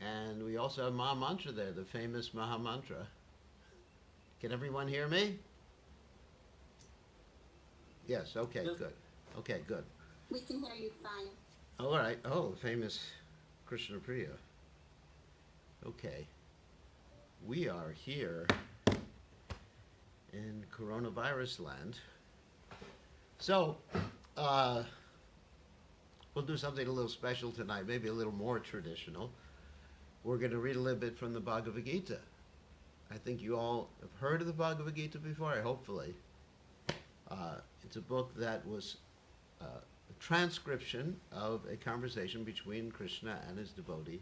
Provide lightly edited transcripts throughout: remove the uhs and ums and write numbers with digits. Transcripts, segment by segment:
And we also have Maha Mantra there, the famous Maha Mantra. Can everyone hear me? Yes, okay, Yes. good. Okay, good. We can hear you fine. All right. Oh, the famous Krishna Priya. Okay. We are here in coronavirus land. So, uh, we'll do something a little special tonight, maybe a little more traditional. We're going to read a little bit from the Bhagavad Gita. I think you all have heard of the Bhagavad Gita before, hopefully. It's a book that was a transcription of a conversation between Krishna and his devotee,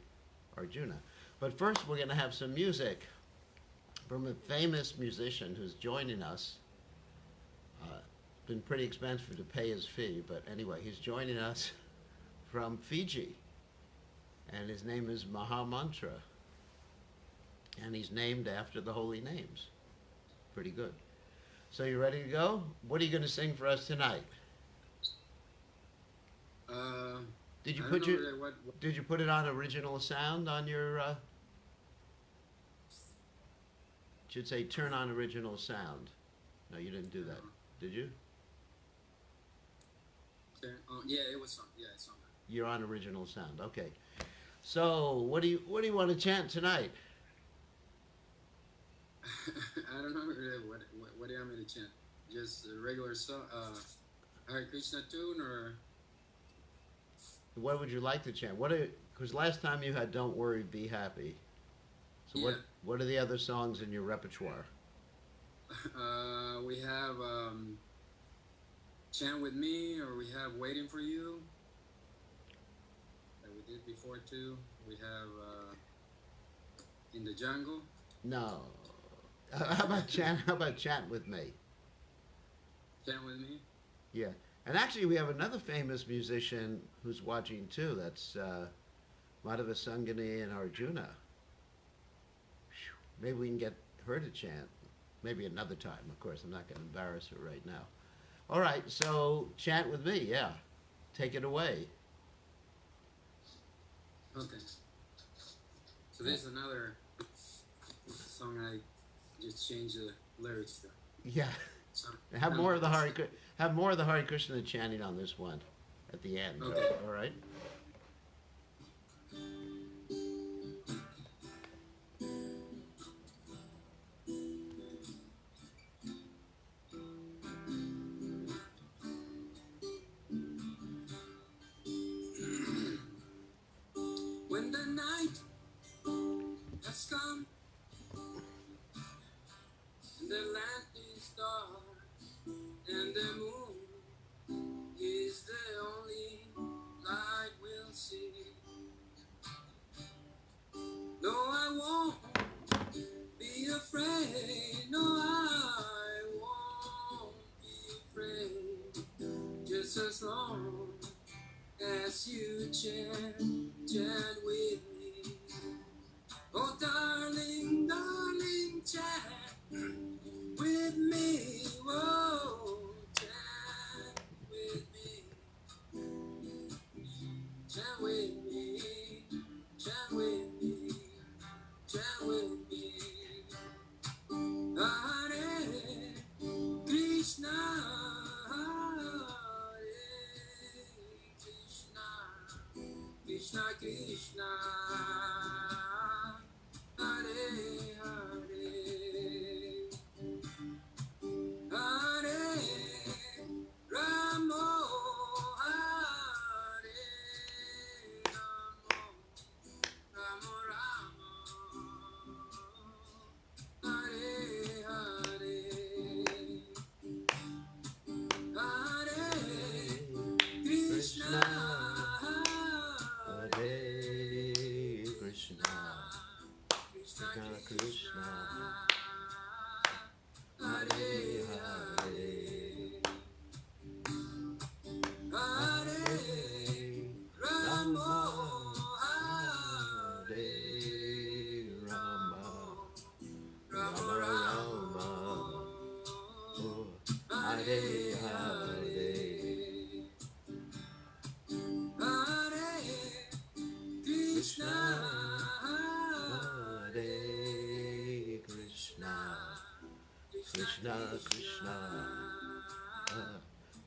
Arjuna. But first, we're going to have some music from a famous musician who's joining us. It's been pretty expensive to pay his fee, but anyway, he's joining us from Fiji. And his name is Maha Mantra. And he's named after the holy names. Pretty good. So you ready to go? What are you going to sing for us tonight? Did you I put don't know your really what Did you put it on original sound on your? Should say turn on original sound. No, you didn't do that, did you? yeah, it was on. Yeah, it's on. You're on original sound. Okay. So what do you want to chant tonight? I don't know really what do you want me to chant? Just a regular song, Hare Krishna tune, or What would you like to chant? Because last time you had "Don't Worry, Be Happy." So yeah. what are the other songs in your repertoire? We have Chant With Me, or we have Waiting For You that we did before too. We have In the Jungle. No. How about chant with me? Chant With Me. Yeah. And actually, we have another famous musician who's watching too. That's Madhava Sangani and Arjuna. Maybe we can get her to chant. Maybe another time, of course. I'm not going to embarrass her right now. All right, so chant with me, yeah. Take it away. Okay. So there's another song I just changed the lyrics to. Yeah. So, Have more of the Hare Krishna chanting on this one at the end. Okay. All right. When the night has come and the land is dark and the moon is the only light we'll see. No, I won't be afraid. No, I won't be afraid. Just as long as you chant with me. Oh, darling, darling, chant with me. Whoa, chant with me. Chant with me. Chant with me. Chant with me. Hare Krishna. Krishna Krishna, Hare Hare, Hare Ramo, Hare Ramo, Ramo Ramo, Hare Hare, Hare Krishna. Hare Krishna, Krishna Krishna, Krishna, Krishna,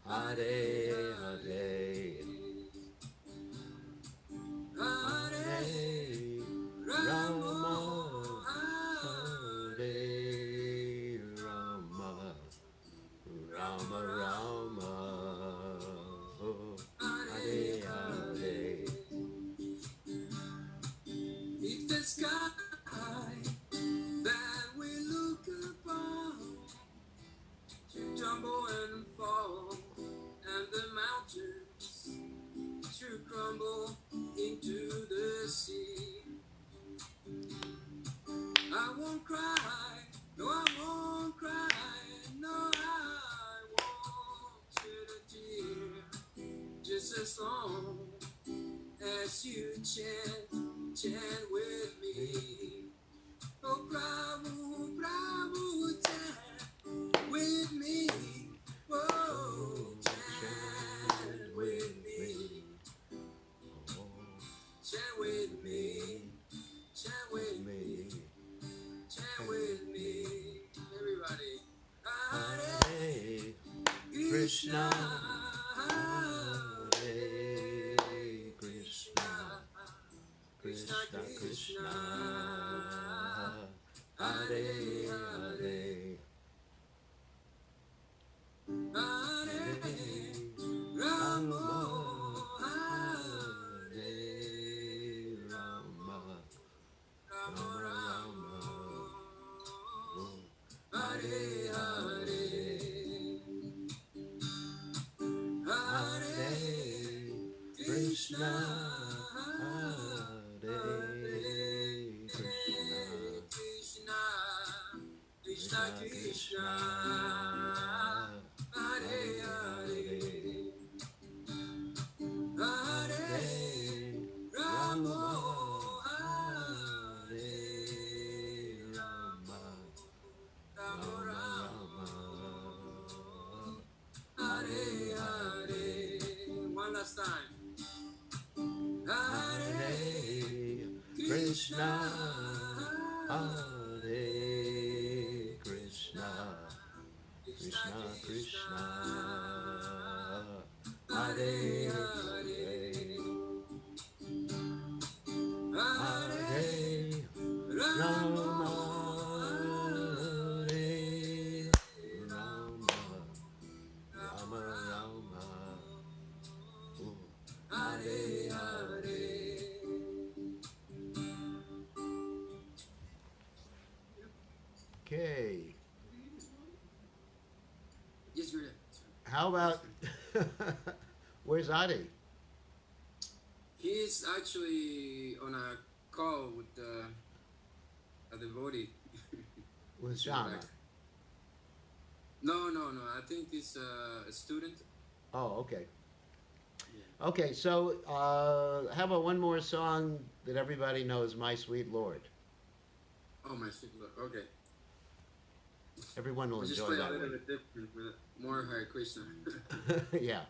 Hare Hare, Hare Rama, Hare Rama, Rama Rama, Hare Hare. It's the sky that we look upon to tumble and fall, and the mountains to crumble into the sea. I won't cry, no, I won't cry, no, I won't shed a tear, just as long as you chant with me. Oh, Prabhu, Prabhu, chant with me. Oh, chant with me. Chant with me. Chant with me. Chant with me. Everybody. Hare Krishna, Hare Krishna, Krishna, Krishna, Hare Hare, Hare Rama, Hare Rama, Rama Rama Rama, Hare Hare, Hare Krishna, Hare Krishna, Krishna, Krishna, Krishna Krishna, Krishna, Hare Hare, Hare Rama, Hare Rama, Rama Rama Rama, Hare Hare. One last time. Hare Hare Krishna, Hare Krishna, Krishna Krishna, Hare Hare, Hare Rama, Hare Rama, Rama Rama, Hare Hare. Okay. Yes, you're there. How about where's Adi? He's actually on a call with a devotee. With Shama. No. I think he's a student. Oh, okay. Okay, so how about one more song that everybody knows, My Sweet Lord? Oh, my sweet Lord. Okay. Everyone will We'll just enjoy play a that little one. bit different with more Hare Krishna. Yeah.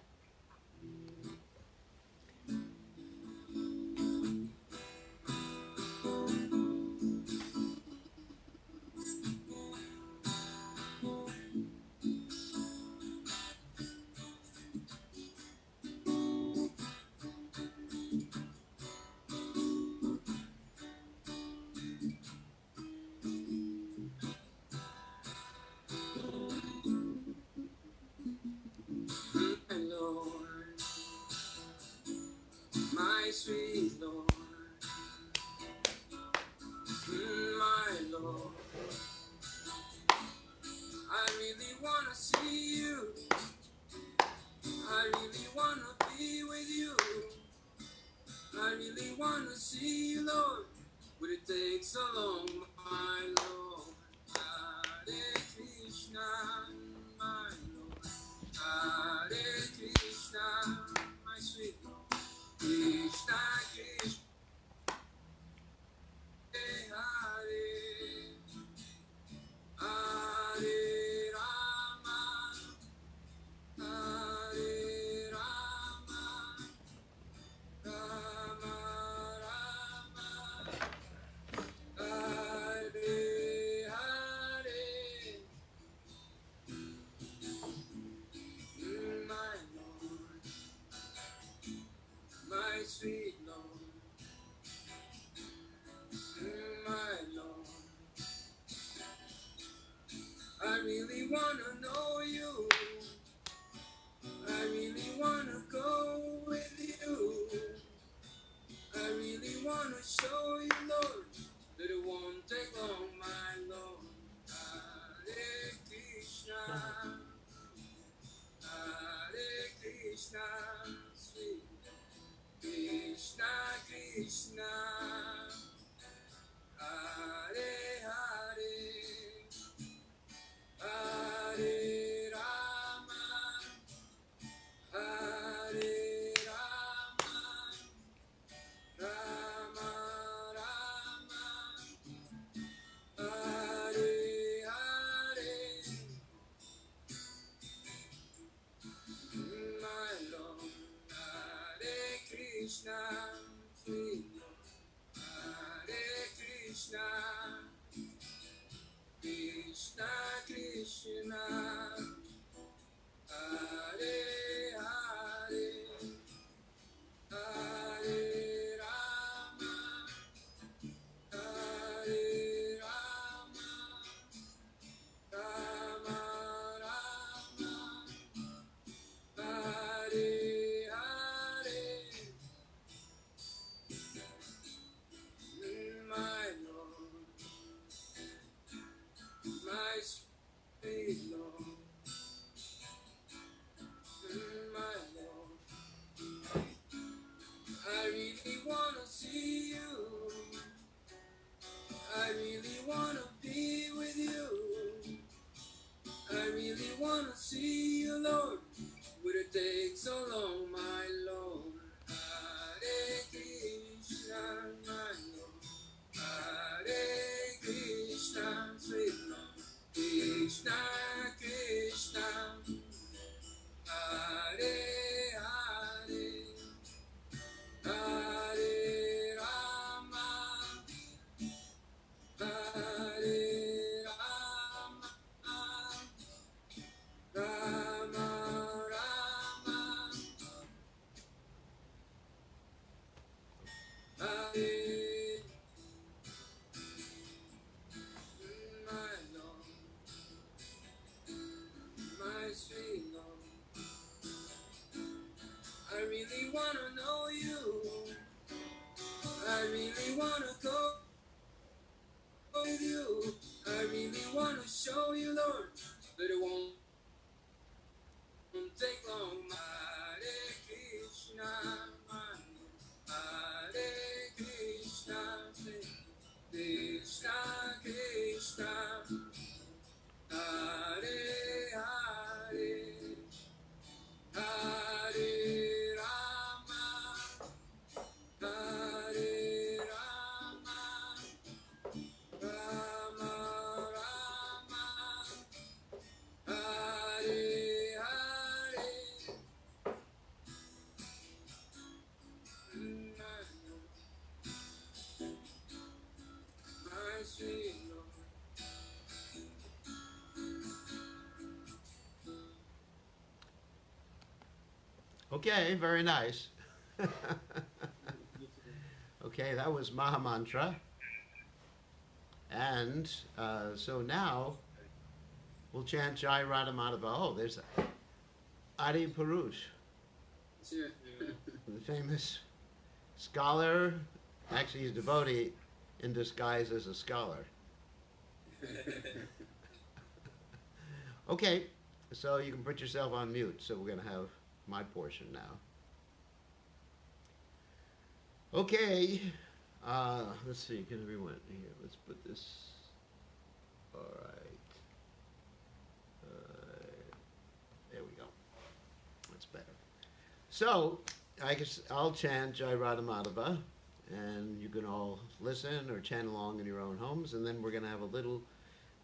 My Lord, my sweet Lord, my Lord, I really wanna see you. I really wanna be with you. I really wanna see you, Lord. But it takes so long, my Lord. Hare Krishna, my Lord. Hare Krishna, my sweet Lord. Krishna, Krishna, Hare, Hare Rama, Hare Rama, Rama Rama, Hare Hare, really wanna show you, Lord, that it won't take long, my Lord. Hare Krishna, Hare Krishna, sweet Krishna, Krishna, Hare Hare, Hare Rama, Hare Rama, Rama Rama, Hare Hare, my Lord. Hare Krishna, sweet Lord. Hare Krishna, Krishna Krishna, Hare Hare, Hare Rama, Hare Rama, Rama Rama, Hare Hare, my Lord, my sweet Lord, my Lord. I really wanna see you. I really wanna be with you. I really wanna see you, Lord. Would it take so long, my Lord? Hare Krishna, my Lord. Hare Krishna, sweet Lord. Krishna, Krishna, Hare Hare, Hare Rama, Hare Rama, Rama Rama, Hare, my Lord, my sweet Lord. I really wanna know you. I really wanna go with you. I really wanna show you, Lord, that it won't take long. Hare Krishna, my Lord. Hare Krishna, Krishna Krishna, Hare Hare, Hare Rama, Hare Rama, Rama Rama, Hare Hare, my sweet Lord. Okay, very nice. Okay, that was Maha Mantra. And so now we'll chant Jai Radha Madhava. Oh, there's Adi Purush, Sure. the famous scholar. Actually, he's a devotee in disguise as a scholar. Okay, so you can put yourself on mute. So we're going to have my portion now. Okay, let's see. Can everyone here? Let's put this. All right. There we go. That's better. So I guess I'll chant Jai Radha Madhava, and you can all listen or chant along in your own homes, and then we're going to have a little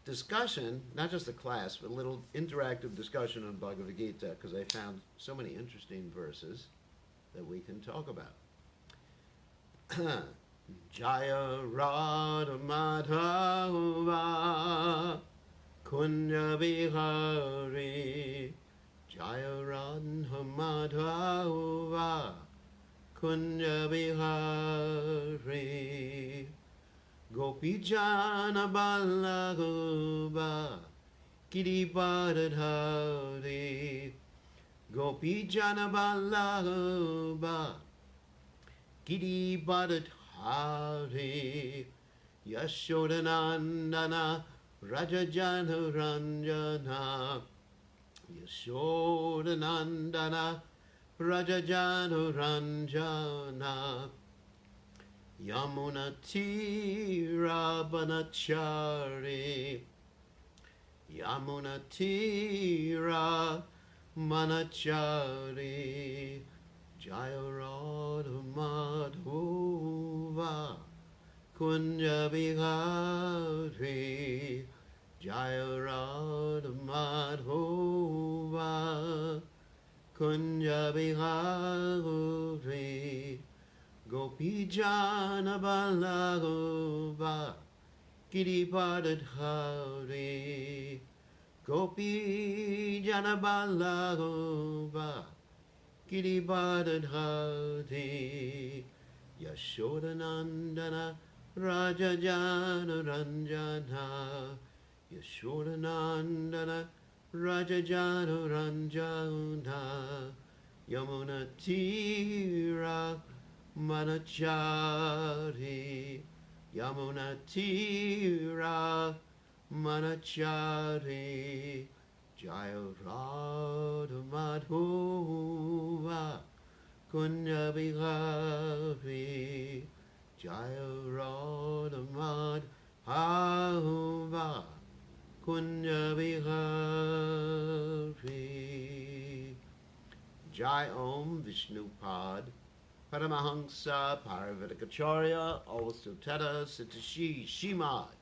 discussion, not just a class, but a little interactive discussion on Bhagavad Gita, because I found so many interesting verses that we can talk about. Jaya Radha Madhava Kunya Bihari, Jaya Radha Madhava Kunya Bihari, Gopi Jana Balagoba Kiribadhari, Gopi Jana Balagoba Giri Bharat Hari Yashodanandana Rajajana Ranjana Yashodanandana Rajajana Ranjana Yamunatira Banachari Yamunatira Manachari Jaya Radha Madhova Kunja Bihari Jaya Radha Madhova Kunja Bihari Gopi Jana Balagova Giri Hari Gopi Jana Balagova Giri Hari Yashodanandana Raja Jana Ranjana Yashodanandana Raja Jana Ranjana Yamuna Tira Manachari Yamuna Tira Manachari Jaya Radha Madhova Kunya Bihari Jaya Radha Madhova Kunya Bihari Jai Om Vishnupad Paramahansa Paravatikacharya Avasuteta Sitashi Shimad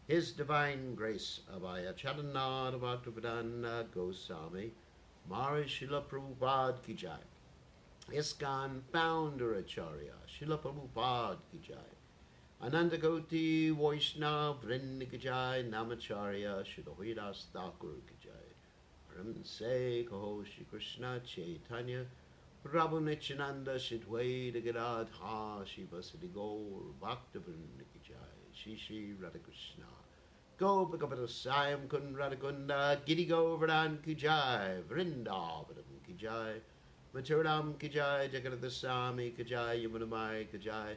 His Divine Grace Abhaya Charanada Bhaktivedanta Goswami Maharishi Srila Prabhupada Ki Jai ISKCON Founder Acharya Srila Prabhupada Ki Jai Ananda Koti Vaishnava Vrinda Ki Jai Namacharya Srila Haridas Thakur Ki Jai Ramse Kaho Shri Krishna Chaitanya Prabhu Nityananda Shidwaita Gadadha Shivasati Gaur Bhaktivinoda Ki Jai Shri Shri Radha Krishna Gopakapata Sayam Kun Radhakunda Giri Govardhan Ki Jai Vrindavanam Ki Jai Maturam Ki Jai Jagannath Swami Ki Jai Yamunamai Ki Jai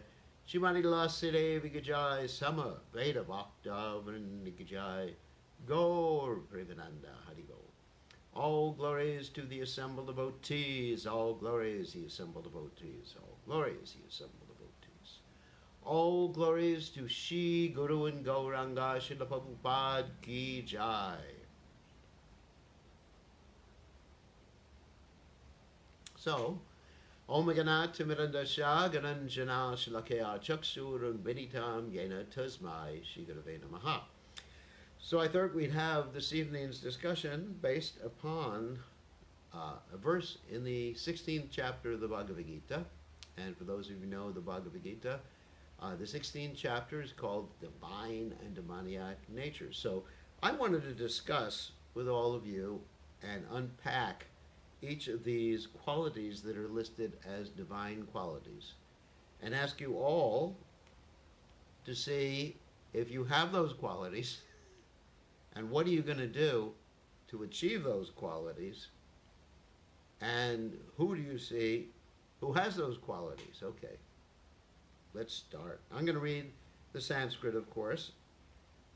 Shrimati Tulasi Devi Ki Jai Sama Veda Bhakta Vrinda Ki Jai Gaur Premananda Hari Gaur. All glories to the assembled devotees, all glories the assembled devotees, all glories the assembled devotees. All glories to Shri Guru and Gauranga Srila Prabhupada Ki Jai. So, Om Ganat Mirandasha Gananjana Shalakaya Chaksurun Benitam Yena Tasmai Shri Gurave Namaha. So I thought we'd have this evening's discussion based upon a verse in the 16th chapter of the Bhagavad Gita. And for those of you who know the Bhagavad Gita, the 16th chapter is called Divine and Demoniac Nature. So I wanted to discuss with all of you and unpack each of these qualities that are listed as divine qualities and ask you all to see if you have those qualities and what are you going to do to achieve those qualities? And who do you see who has those qualities? Okay, let's start. I'm going to read the Sanskrit, of course.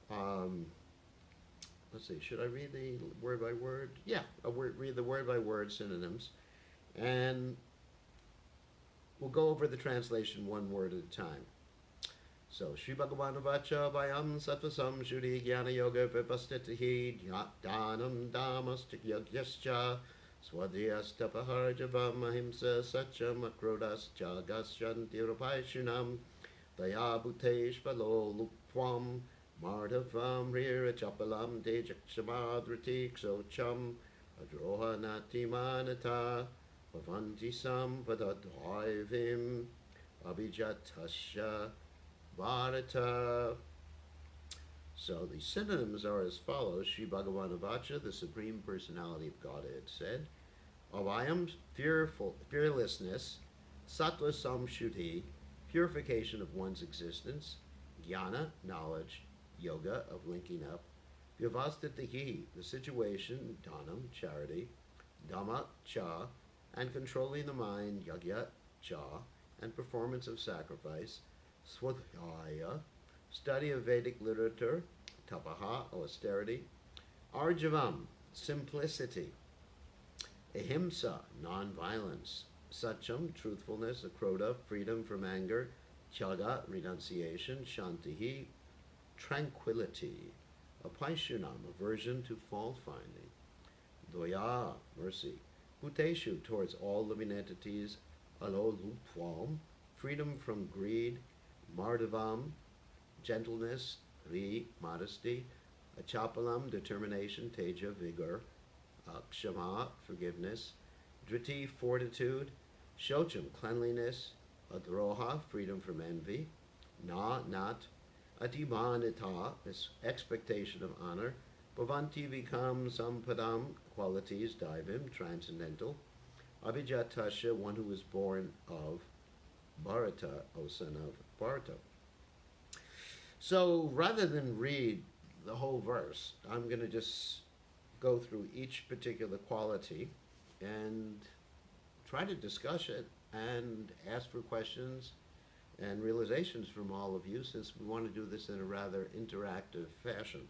Let's see, should I read the word by word? Yeah, read the word by word synonyms. And we'll go over the translation one word at a time. So, Shri Bhagavan Vacha Vayam Sattvasam Shuri Jnana Yoga Vipastitihi Dhanam Dhamastik Yagyascha Swadhyastapahar Ahimsa Satcham Akrodas Jagasyanti Rupaishinam Daya Bhutesh Valo Lupwam Mardhavam Rira Chapalam Tejakshamadriti Xocham Adroha Natimanata Pavanti Sampadadhaivim Abhijatasya Bharata. So the synonyms are as follows. Sri Bhagavan Vacha, the Supreme Personality of Godhead, said, Avayam, fearlessness, Sattva Samshuddhi, purification of one's existence, Jnana, knowledge, Yoga, of linking up, Vyavastitihi, the situation, Dhanam, charity, Dhamma, cha, and controlling the mind, Yagya, cha, and performance of sacrifice, swadhyaya, study of Vedic literature, tapaha, austerity, arjavam, simplicity, ahimsa, non-violence, Satcham, truthfulness, akrodha, freedom from anger, tyaga, renunciation, shantihi, tranquility, apaishunam, aversion to fault finding, doya, mercy, bhuteshu, towards all living entities, alolupvam, freedom from greed, mardavam, gentleness, ri, modesty, achapalam, determination, teja, vigor, kshama, forgiveness, driti, fortitude, shocham, cleanliness, adroha, freedom from envy, na, not, atimanita, expectation of honor, bhavanti, become, sampadam, qualities, daivim, transcendental, abhijatasha, one who is born of Bharata, O son of Bharata. So rather than read the whole verse, I'm going to just go through each particular quality and try to discuss it and ask for questions and realizations from all of you, since we want to do this in a rather interactive fashion.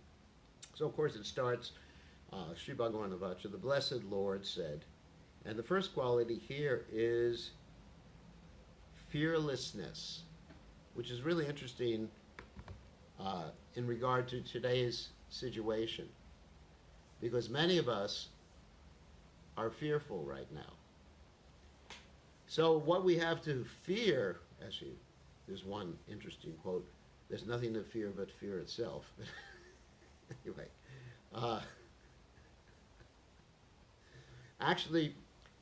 So of course it starts, Sri Bhagavan Vacha, the Blessed Lord said, and the first quality here is fearlessness, which is really interesting in regard to today's situation, because many of us are fearful right now. So what we have to fear, actually, there's one interesting quote, there's nothing to fear but fear itself. Anyway, actually,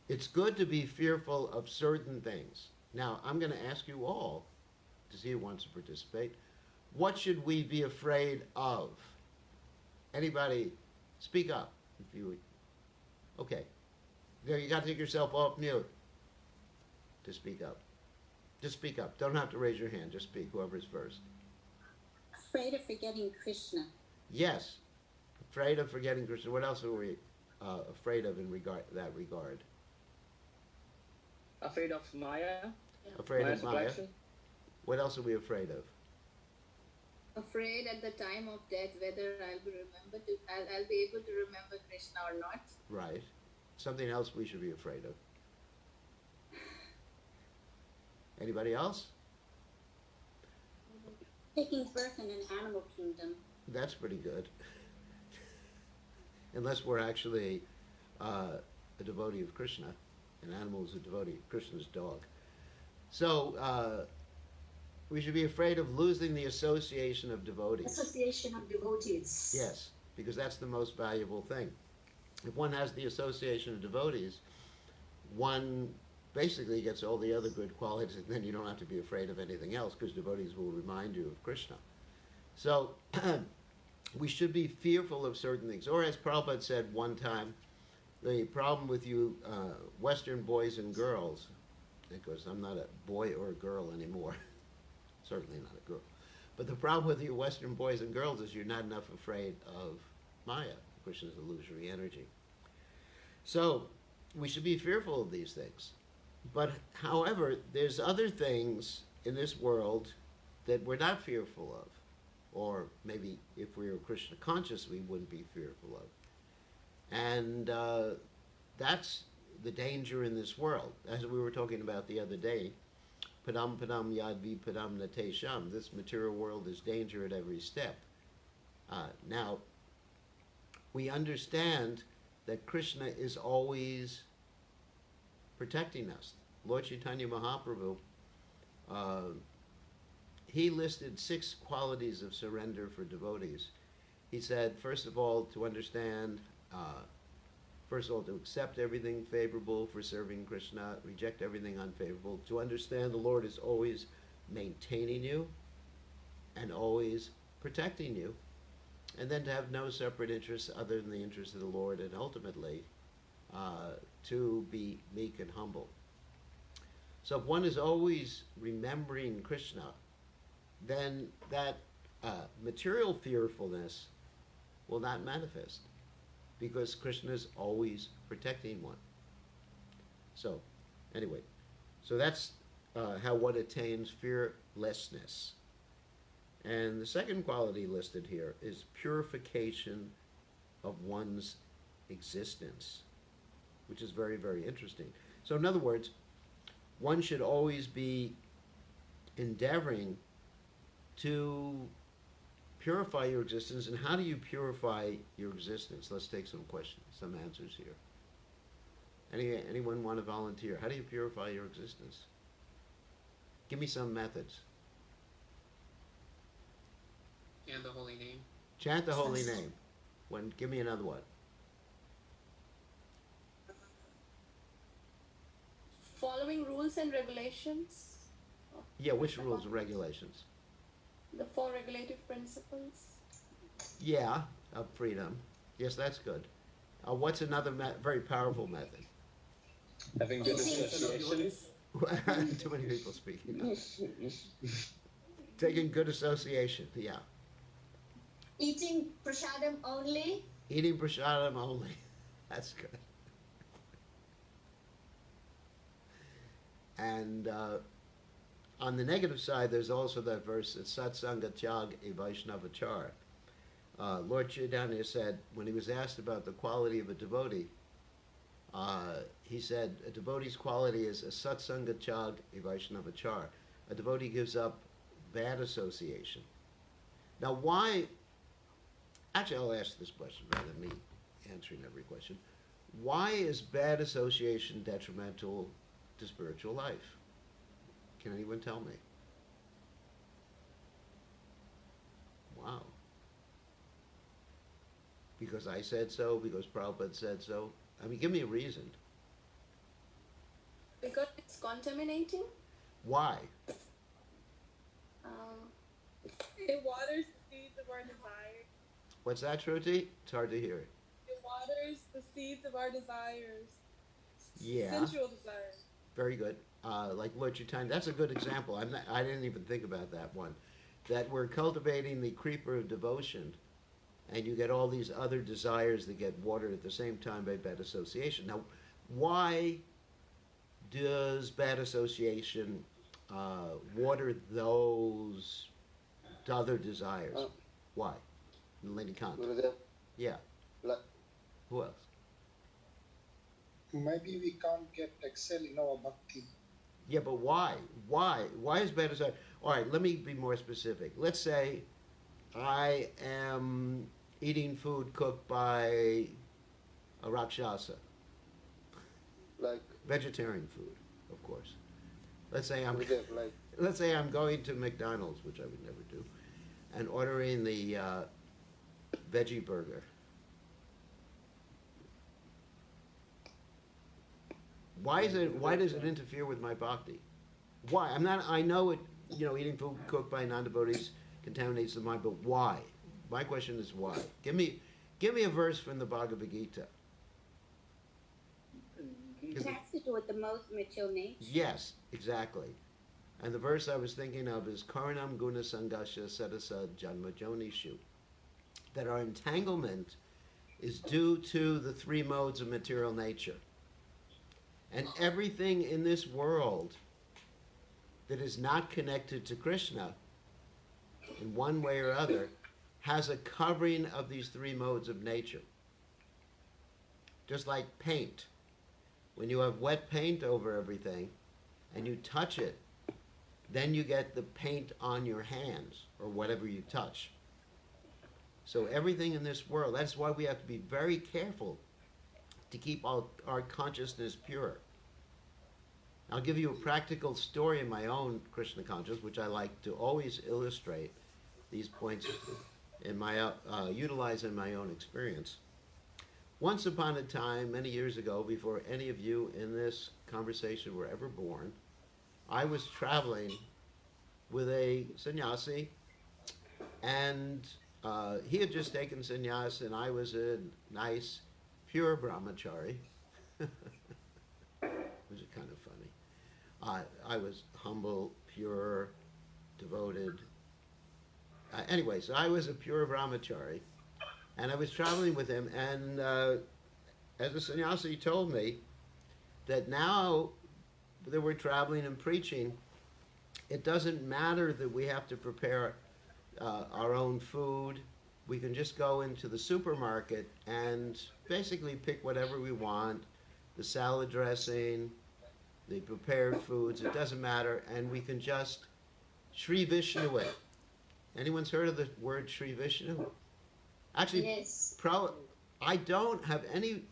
it's good to be fearful of certain things. Now, I'm going to ask you all, to see who wants to participate, what should we be afraid of? Anybody, speak up if you would. Okay. There, you got to take yourself off mute to speak up. Just speak up. Don't have to raise your hand. Just speak, whoever's first. Afraid of forgetting Krishna. Yes. Afraid of forgetting Krishna. What else are we afraid of in that regard? Afraid of Maya. Afraid Maya's of Maya. attraction. What else are we afraid of? Afraid at the time of death whether I'll be able to remember Krishna or not. Right. Something else we should be afraid of. Anybody else? Taking birth in an animal kingdom. That's pretty good. Unless we're actually a devotee of Krishna. An animal is a devotee. Krishna's dog. So we should be afraid of losing the association of devotees. Association of devotees. Yes, because that's the most valuable thing. If one has the association of devotees, one basically gets all the other good qualities, and then you don't have to be afraid of anything else, because devotees will remind you of Krishna. So we should be fearful of certain things. Or as Prabhupada said one time, the problem with you Western boys and girls, because I'm not a boy or a girl anymore, certainly not a girl, but the problem with you Western boys and girls is you're not enough afraid of Maya, Krishna's illusory energy. So we should be fearful of these things. But however, there's other things in this world that we're not fearful of. Or maybe if we were Krishna conscious, we wouldn't be fearful of. And that's the danger in this world. As we were talking about the other day, padam padam yadvi padam natesham. This material world is danger at every step. Now, we understand that Krishna is always protecting us. Lord Chaitanya Mahaprabhu, he listed 6 qualities of surrender for devotees. He said, first of all, to understand, first of all, to accept everything favorable for serving Krishna, reject everything unfavorable, to understand the Lord is always maintaining you and always protecting you, and then to have no separate interests other than the interests of the Lord, and ultimately to be meek and humble. So if one is always remembering Krishna, then that material fearfulness will not manifest, because Krishna is always protecting one. So, anyway, so that's how one attains fearlessness. And the second quality listed here is purification of one's existence, which is very, very interesting. So, in other words, one should always be endeavoring to purify your existence. And how do you purify your existence? Let's take some questions, some answers here. Anyone want to volunteer? How do you purify your existence? Give me some methods. And the holy name. Chant the holy name. Give me another one. Following rules and regulations, Yeah, which rules and regulations? the four regulative principles. Yeah, of freedom. Yes, that's good. What's another very powerful method? Having good associations. Too many people speaking. Taking good association. Yeah. Eating prasadam only. Eating prasadam only. That's good. And on the negative side, there's also that verse that satsanga tyag e vaishnavachar. Lord Chaitanya said, when he was asked about the quality of a devotee, he said, a devotee's quality is a satsanga tyag e vaishnavachar. A devotee gives up bad association. Now, why? Actually, I'll ask this question rather than me answering every question. Why is bad association detrimental to spiritual life? Can anyone tell me? Wow. Because I said so? Because Prabhupada said so? I mean, give me a reason. Because it's contaminating. Why? It waters the seeds of our desires. What's that, Shruti? It's hard to hear. It waters the seeds of our desires. Yeah. Sensual desires. Very good. Like Lord Chaitanya, that's a good example. I didn't even think about that one. That we're cultivating the creeper of devotion, and you get all these other desires that get watered at the same time by bad association. Now, why does bad association water those other desires? Why? Lady Kant. Gurudev, Yeah. like, Who else? maybe we can't get excel in our bhakti. Yeah, but why? Why? Why is bad association? All right, let me be more specific. Let's say I am eating food cooked by a Rakshasa. like, Vegetarian food, of course. Let's say Gurudev, like, let's say I'm going to McDonald's, which I would never do, and ordering the veggie burger. Why does it interfere with my bhakti? Why? I know it, eating food cooked by non-devotees contaminates the mind, but why? My question is why? Give me a verse from the Bhagavad Gita. It has to do with the most mature nature. Yes, exactly. And the verse I was thinking of is Karanam Guna Sangasha Sadasa Janma Jonishu. That our entanglement is due to the three modes of material nature. And everything in this world that is not connected to Krishna, in one way or other, has a covering of these three modes of nature. Just like paint. When you have wet paint over everything and you touch it, then you get the paint on your hands or whatever you touch. So everything in this world, that's why we have to be very careful to keep our consciousness pure. I'll give you a practical story in my own Krishna consciousness, which I like to always illustrate these points in my utilize in my own experience. Once upon a time, many years ago, before any of you in this conversation were ever born, I was traveling with a sannyasi, and he had just taken sannyas, and I was a nice, pure brahmachari. It was kind of funny. I was humble, pure, devoted. Anyway, so I was a pure brahmachari, and I was traveling with him, and as the sannyasi told me that now that we're traveling and preaching, it doesn't matter that we have to prepare our own food. We can just go into the supermarket and basically pick whatever we want, the salad dressing, the prepared foods, it doesn't matter, and we can just Sri Vishnu it. Anyone's heard of the word Sri Vishnu? Actually, Yes. I don't have any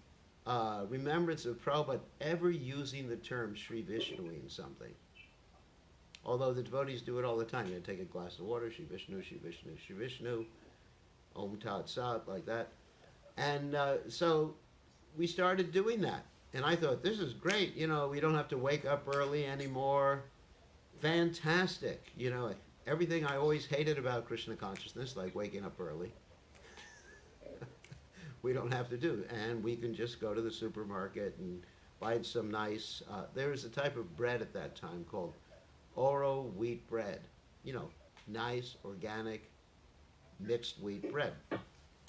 remembrance of Prabhupada ever using the term Sri Vishnu in something. Although the devotees do it all the time. You take a glass of water, Sri Vishnu, Sri Vishnu, Sri Vishnu, Om Tat Sat, like that. And so we started doing that. And I thought, this is great. You know, we don't have to wake up early anymore. Fantastic. You know, everything I always hated about Krishna consciousness, like waking up early, we don't have to do. And we can just go to the supermarket and buy some nice, there was a type of bread at that time called Oro wheat bread. You know, nice, organic, mixed wheat bread.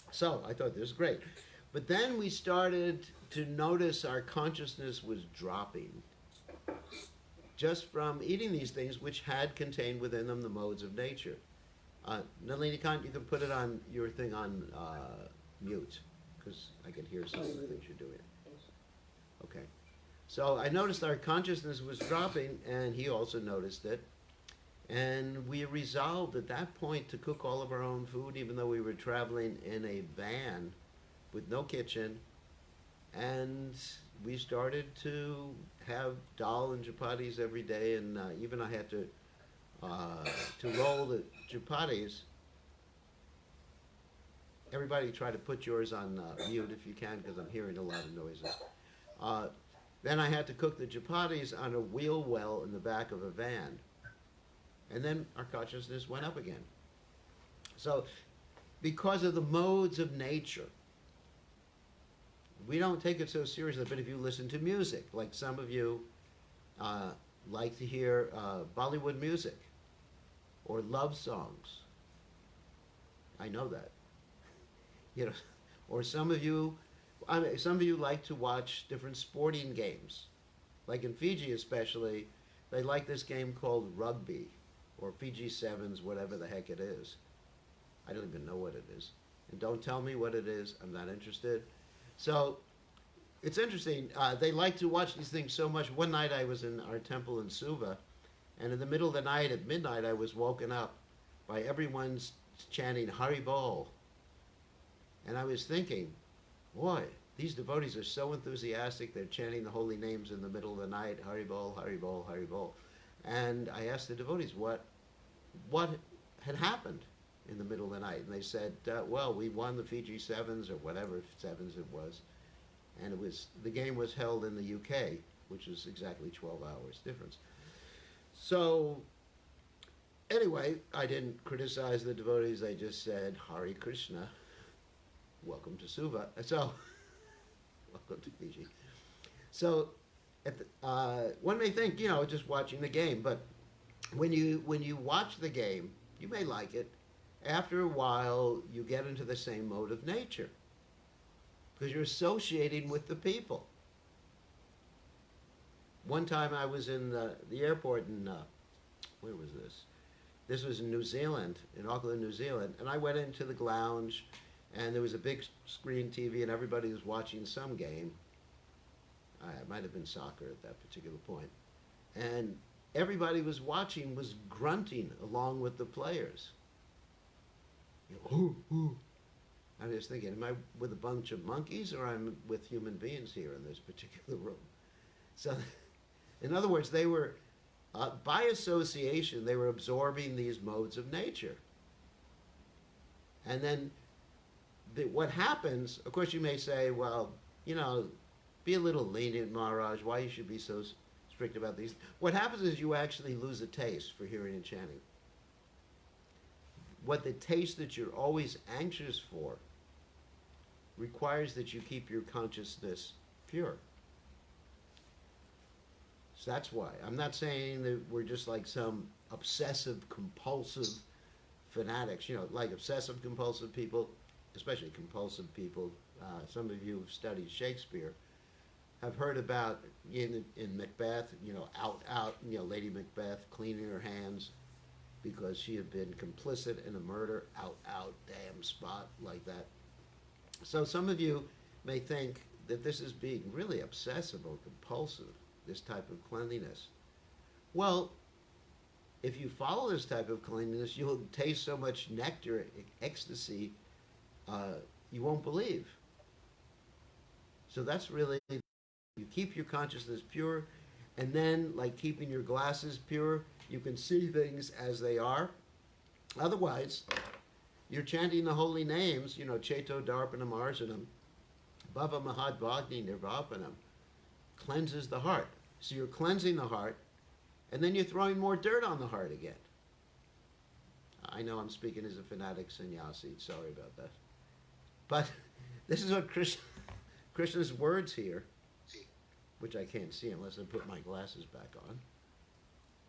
So I thought this was great. But then we started to notice our consciousness was dropping just from eating these things which had contained within them the modes of nature. Nalini Kant, you can put it on your thing on mute, because I can hear some of the things you're doing. Okay. So I noticed our consciousness was dropping, and he also noticed it. And we resolved at that point to cook all of our own food, even though we were traveling in a van with no kitchen. And we started to have dal and chapatis every day, and even I had to roll the chapatis. Everybody try to put yours on mute if you can, because I'm hearing a lot of noises. Then I had to cook the chapatis on a wheel well in the back of a van. And then our consciousness went up again. So, because of the modes of nature, we don't take it so seriously, but if you listen to music, like some of you like to hear Bollywood music or love songs. I know that. You know, or some of you like to watch different sporting games. Like in Fiji especially, they like this game called rugby, or Fiji Sevens, whatever the heck it is. I don't even know what it is. And don't tell me what it is, I'm not interested. So, it's interesting, they like to watch these things so much. One night I was in our temple in Suva, and in the middle of the night, at midnight, I was woken up by everyone chanting Hari Bol. And I was thinking, boy, these devotees are so enthusiastic, they're chanting the holy names in the middle of the night, Hari Bol, Hari Bol, Hari Bol. And I asked the devotees what had happened in the middle of the night. And they said, well, we won the Fiji Sevens, or whatever Sevens it was. And the game was held in the UK, which is exactly 12 hours difference. So, anyway, I didn't criticize the devotees, I just said, Hare Krishna, welcome to Suva. So, welcome to Fiji. So, one may think, you know, just watching the game, but when you watch the game, you may like it. After a while, you get into the same mode of nature, because you're associating with the people. One time I was in the airport in, where was this? This was in New Zealand, in Auckland, New Zealand, and I went into the lounge, and there was a big screen TV, and everybody was watching some game. It might have been soccer at that particular point. And everybody was watching was grunting along with the players. You know, ooh, ooh. I was thinking, am I with a bunch of monkeys, or I'm with human beings here in this particular room? So, in other words, they were, by association, they were absorbing these modes of nature. And then what happens, of course you may say, well, you know, be a little lenient, Maharaj, why you should be so strict about these. What happens is you actually lose a taste for hearing and chanting. What the taste that you're always anxious for requires that you keep your consciousness pure. So that's why. I'm not saying that we're just like some obsessive, compulsive fanatics, you know, like obsessive, compulsive people, especially compulsive people. Some of you have studied Shakespeare. have heard about in Macbeth, out, Lady Macbeth cleaning her hands because she had been complicit in a murder, out, damn spot like that. So some of you may think that this is being really obsessive or compulsive, this type of cleanliness. Well, if you follow this type of cleanliness, you'll taste so much nectar, ecstasy, you won't believe. So that's really, you keep your consciousness pure, and then, like keeping your glasses pure, you can see things as they are. Otherwise, you're chanting the holy names, Cheto Darpanam Arjanam, Bhava Mahad Bhagni Nirvapanam, cleanses the heart. So you're cleansing the heart, and then you're throwing more dirt on the heart again. I know I'm speaking as a fanatic sannyasi, sorry about that. But this is what Krishna's words here, which I can't see unless I put my glasses back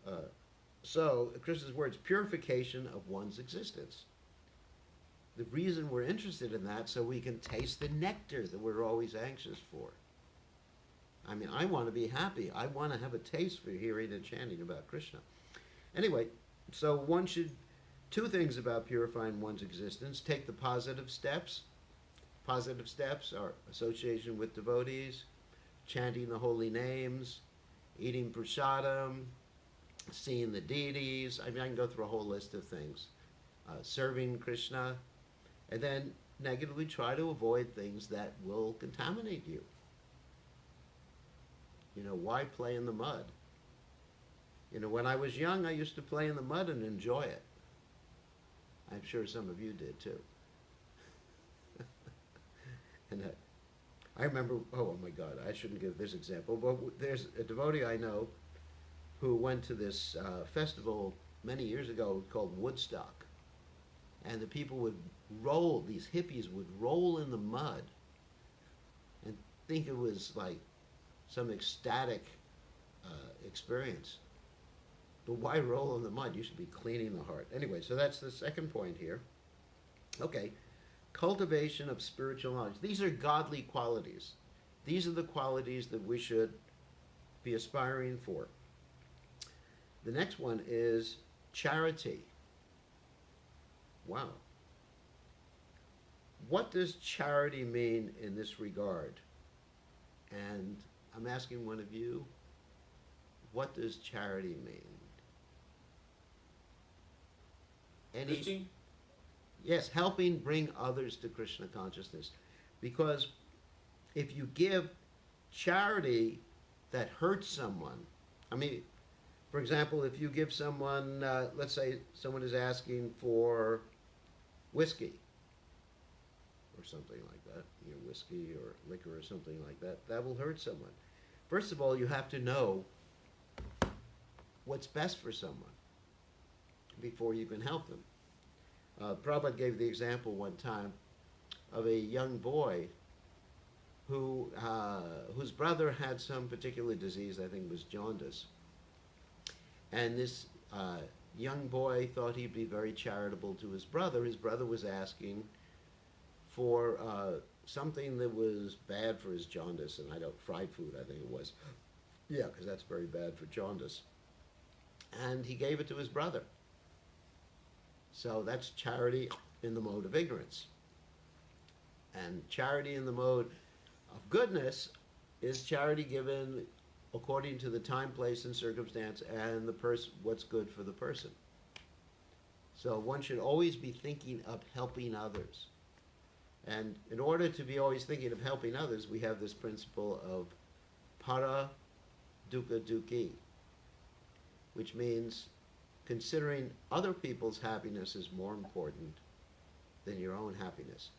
on. So Krishna's words, purification of one's existence. The reason we're interested in that, so we can taste the nectar that we're always anxious for. I mean, I want to be happy. I want to have a taste for hearing and chanting about Krishna. Anyway, so one should, two things about purifying one's existence. Take the positive steps. Positive steps are association with devotees, chanting the holy names, eating prasadam, seeing the deities. I mean, I can go through a whole list of things. Serving Krishna, and then negatively try to avoid things that will contaminate you. Why play in the mud? When I was young, I used to play in the mud and enjoy it. I'm sure some of you did too. And I remember, oh my God, I shouldn't give this example, but there's a devotee I know who went to this festival many years ago called Woodstock. And the people would roll, these hippies would roll in the mud and think it was like some ecstatic experience. But why roll in the mud? You should be cleaning the heart. Anyway, so that's the second point here. Okay, cultivation of spiritual knowledge. These are godly qualities. These are the qualities that we should be aspiring for. The next one is charity. Wow. What does charity mean in this regard? And I'm asking one of you, what does charity mean? Preaching? Yes, helping bring others to Krishna consciousness. Because if you give charity that hurts someone, I mean, for example, if you give someone, let's say someone is asking for whiskey or something like that, whiskey or liquor or something like that, that will hurt someone. First of all, you have to know what's best for someone before you can help them. Prabhupada gave the example one time of a young boy whose brother had some particular disease, I think it was jaundice. And this young boy thought he'd be very charitable to his brother. His brother was asking for something that was bad for his jaundice, and fried food, I think it was. Yeah, because that's very bad for jaundice. And he gave it to his brother. So that's charity in the mode of ignorance. And charity in the mode of goodness is charity given according to the time, place, and circumstance, and what's good for the person. So one should always be thinking of helping others. And in order to be always thinking of helping others, we have this principle of para dukkha dukhi, which means considering other people's happiness is more important than your own happiness.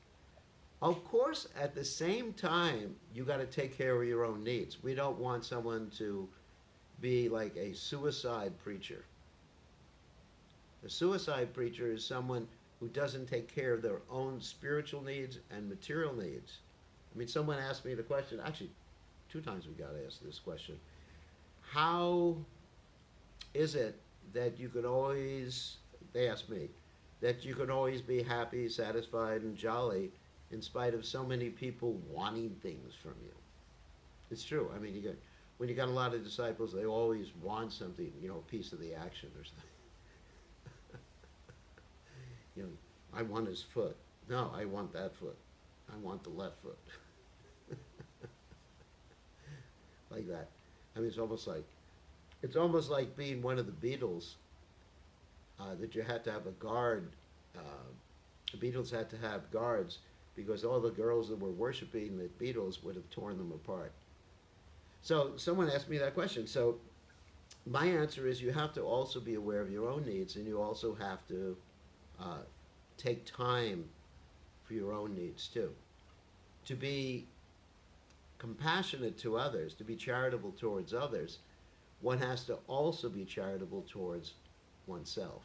Of course, at the same time, you got to take care of your own needs. We don't want someone to be like a suicide preacher. A suicide preacher is someone who doesn't take care of their own spiritual needs and material needs. I mean, someone asked me the question, actually, 2 times we got asked this question. How is it that you could always, they asked me, that you could always be happy, satisfied, and jolly in spite of so many people wanting things from you? It's true. I mean, when you got a lot of disciples, they always want something, a piece of the action or something. I want his foot. No, I want that foot. I want the left foot. Like that. I mean, it's almost like being one of the Beatles, that you had to have a guard. The Beatles had to have guards because all the girls that were worshiping the Beatles would have torn them apart. So someone asked me that question. So my answer is you have to also be aware of your own needs, and you also have to take time for your own needs too. To be compassionate to others, to be charitable towards others, one has to also be charitable towards oneself.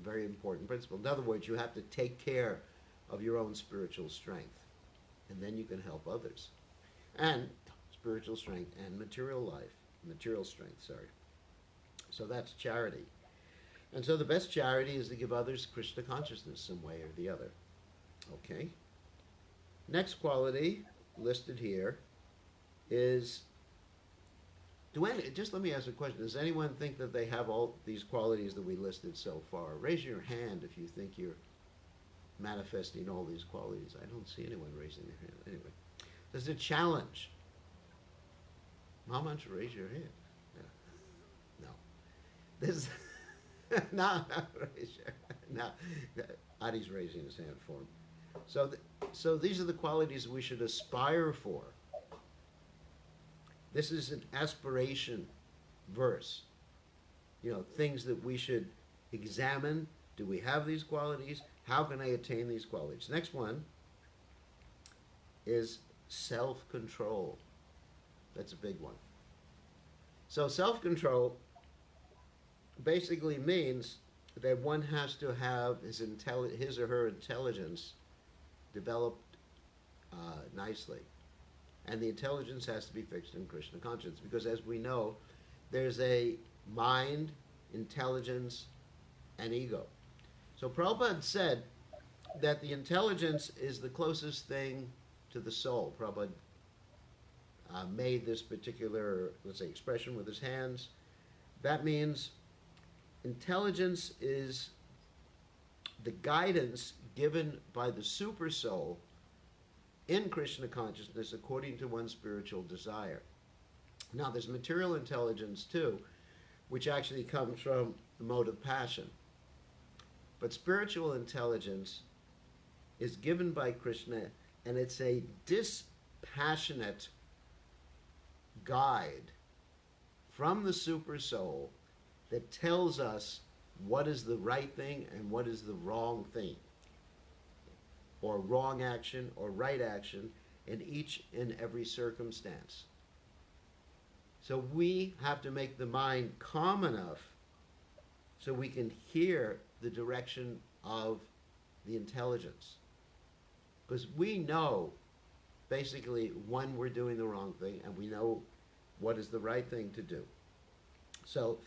Very important principle. In other words, you have to take care of your own spiritual strength, and then you can help others. And spiritual strength and material strength, sorry. So that's charity. And so the best charity is to give others Krishna consciousness some way or the other. Okay? Next quality listed here is, just let me ask a question. Does anyone think that they have all these qualities that we listed so far? Raise your hand if you think you're manifesting all these qualities. I don't see anyone raising their hand. Anyway, there's a challenge. How much? Raise your hand. No. There's no, raise your hand. No. Adi's raising his hand for him. So these are the qualities we should aspire for. This is an aspiration verse. Things that we should examine. Do we have these qualities? How can I attain these qualities? Next one is self-control. That's a big one. So self-control basically means that one has to have his or her intelligence developed nicely. And the intelligence has to be fixed in Krishna consciousness, because as we know, there's a mind, intelligence, and ego. So Prabhupada said that the intelligence is the closest thing to the soul. Prabhupada made this particular, let's say, expression with his hands. That means intelligence is the guidance given by the super soul in Krishna consciousness according to one's spiritual desire. Now, there's material intelligence too, which actually comes from the mode of passion. But spiritual intelligence is given by Krishna, and it's a dispassionate guide from the super soul that tells us what is the right thing and what is the wrong thing, or wrong action or right action in each and every circumstance. So we have to make the mind calm enough so we can hear the direction of the intelligence. Because we know basically when we're doing the wrong thing, and we know what is the right thing to do. So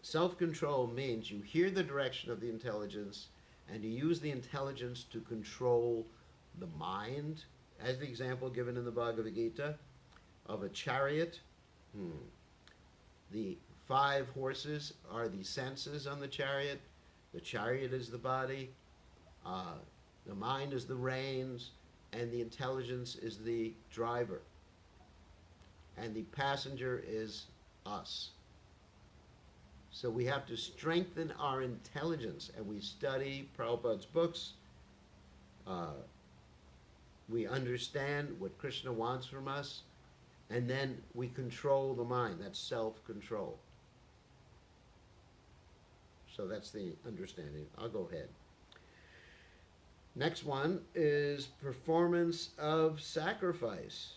self-control means you hear the direction of the intelligence and you use the intelligence to control the mind, as the example given in the Bhagavad Gita of a chariot. The 5 horses are the senses on the chariot. The chariot is the body. The mind is the reins, and the intelligence is the driver. And the passenger is us. So we have to strengthen our intelligence, and we study Prabhupada's books. We understand what Krishna wants from us, and then we control the mind. That's self-control. So that's the understanding. I'll go ahead. Next one is performance of sacrifice.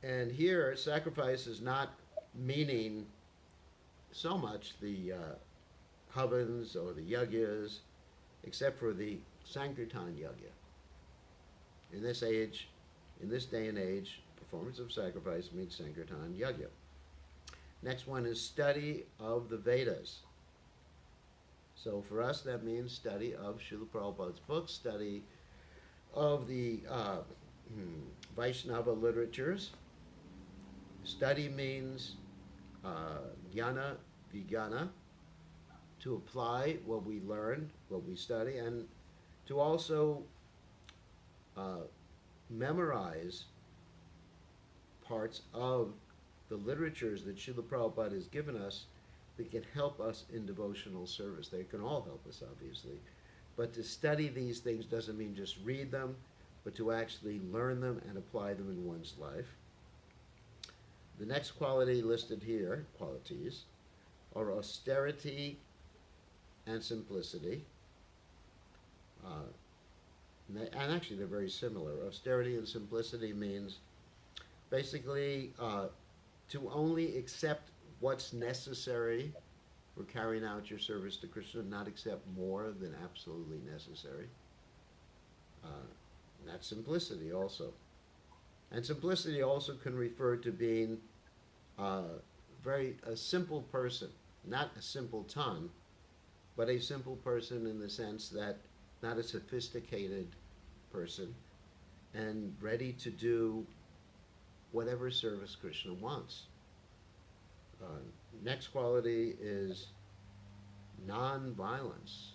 And here, sacrifice is not meaning so much the havans or the yagyas, except for the Sankirtan yagya. In this age, in this day and age, performance of sacrifice means Sankirtan yagya. Next one is study of the Vedas. So for us, that means study of Srila Prabhupada's books, study of the Vaishnava literatures, Study means jnana, vijnana, to apply what we learn, what we study, and to also memorize parts of the literatures that Srila Prabhupada has given us that can help us in devotional service. They can all help us, obviously. But to study these things doesn't mean just read them, but to actually learn them and apply them in one's life. The next quality listed here, qualities, are austerity and simplicity. And actually they're very similar. Austerity and simplicity means basically to only accept what's necessary for carrying out your service to Krishna, not accept more than absolutely necessary. And that's simplicity also. And simplicity also can refer to being a simple person, not a simpleton, but a simple person in the sense that not a sophisticated person and ready to do whatever service Krishna wants. Next quality is non-violence.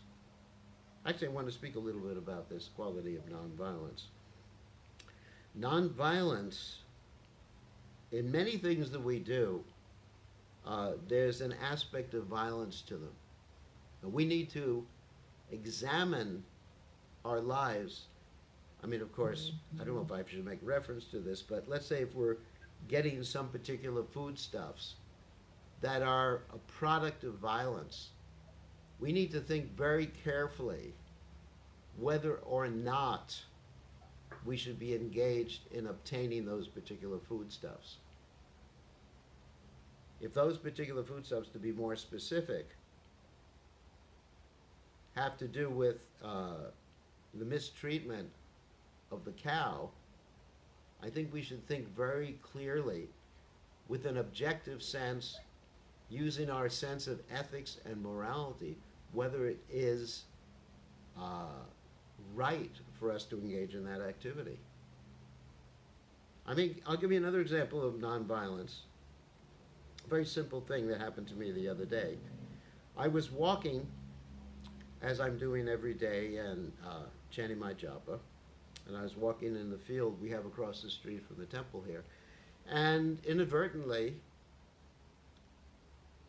Actually, I want to speak a little bit about this quality of non-violence. Non-violence, in many things that we do, there's an aspect of violence to them. And we need to examine our lives. I mean, of course, I don't know if I should make reference to this, but let's say if we're getting some particular foodstuffs that are a product of violence, we need to think very carefully whether or not we should be engaged in obtaining those particular foodstuffs. If those particular foodstuffs, to be more specific, have to do with the mistreatment of the cow, I think we should think very clearly with an objective sense, using our sense of ethics and morality, whether it is right for us to engage in that activity. I mean, I'll give you another example of nonviolence. A very simple thing that happened to me the other day. I was walking, as I'm doing every day, and chanting my japa, and I was walking in the field we have across the street from the temple here, and inadvertently,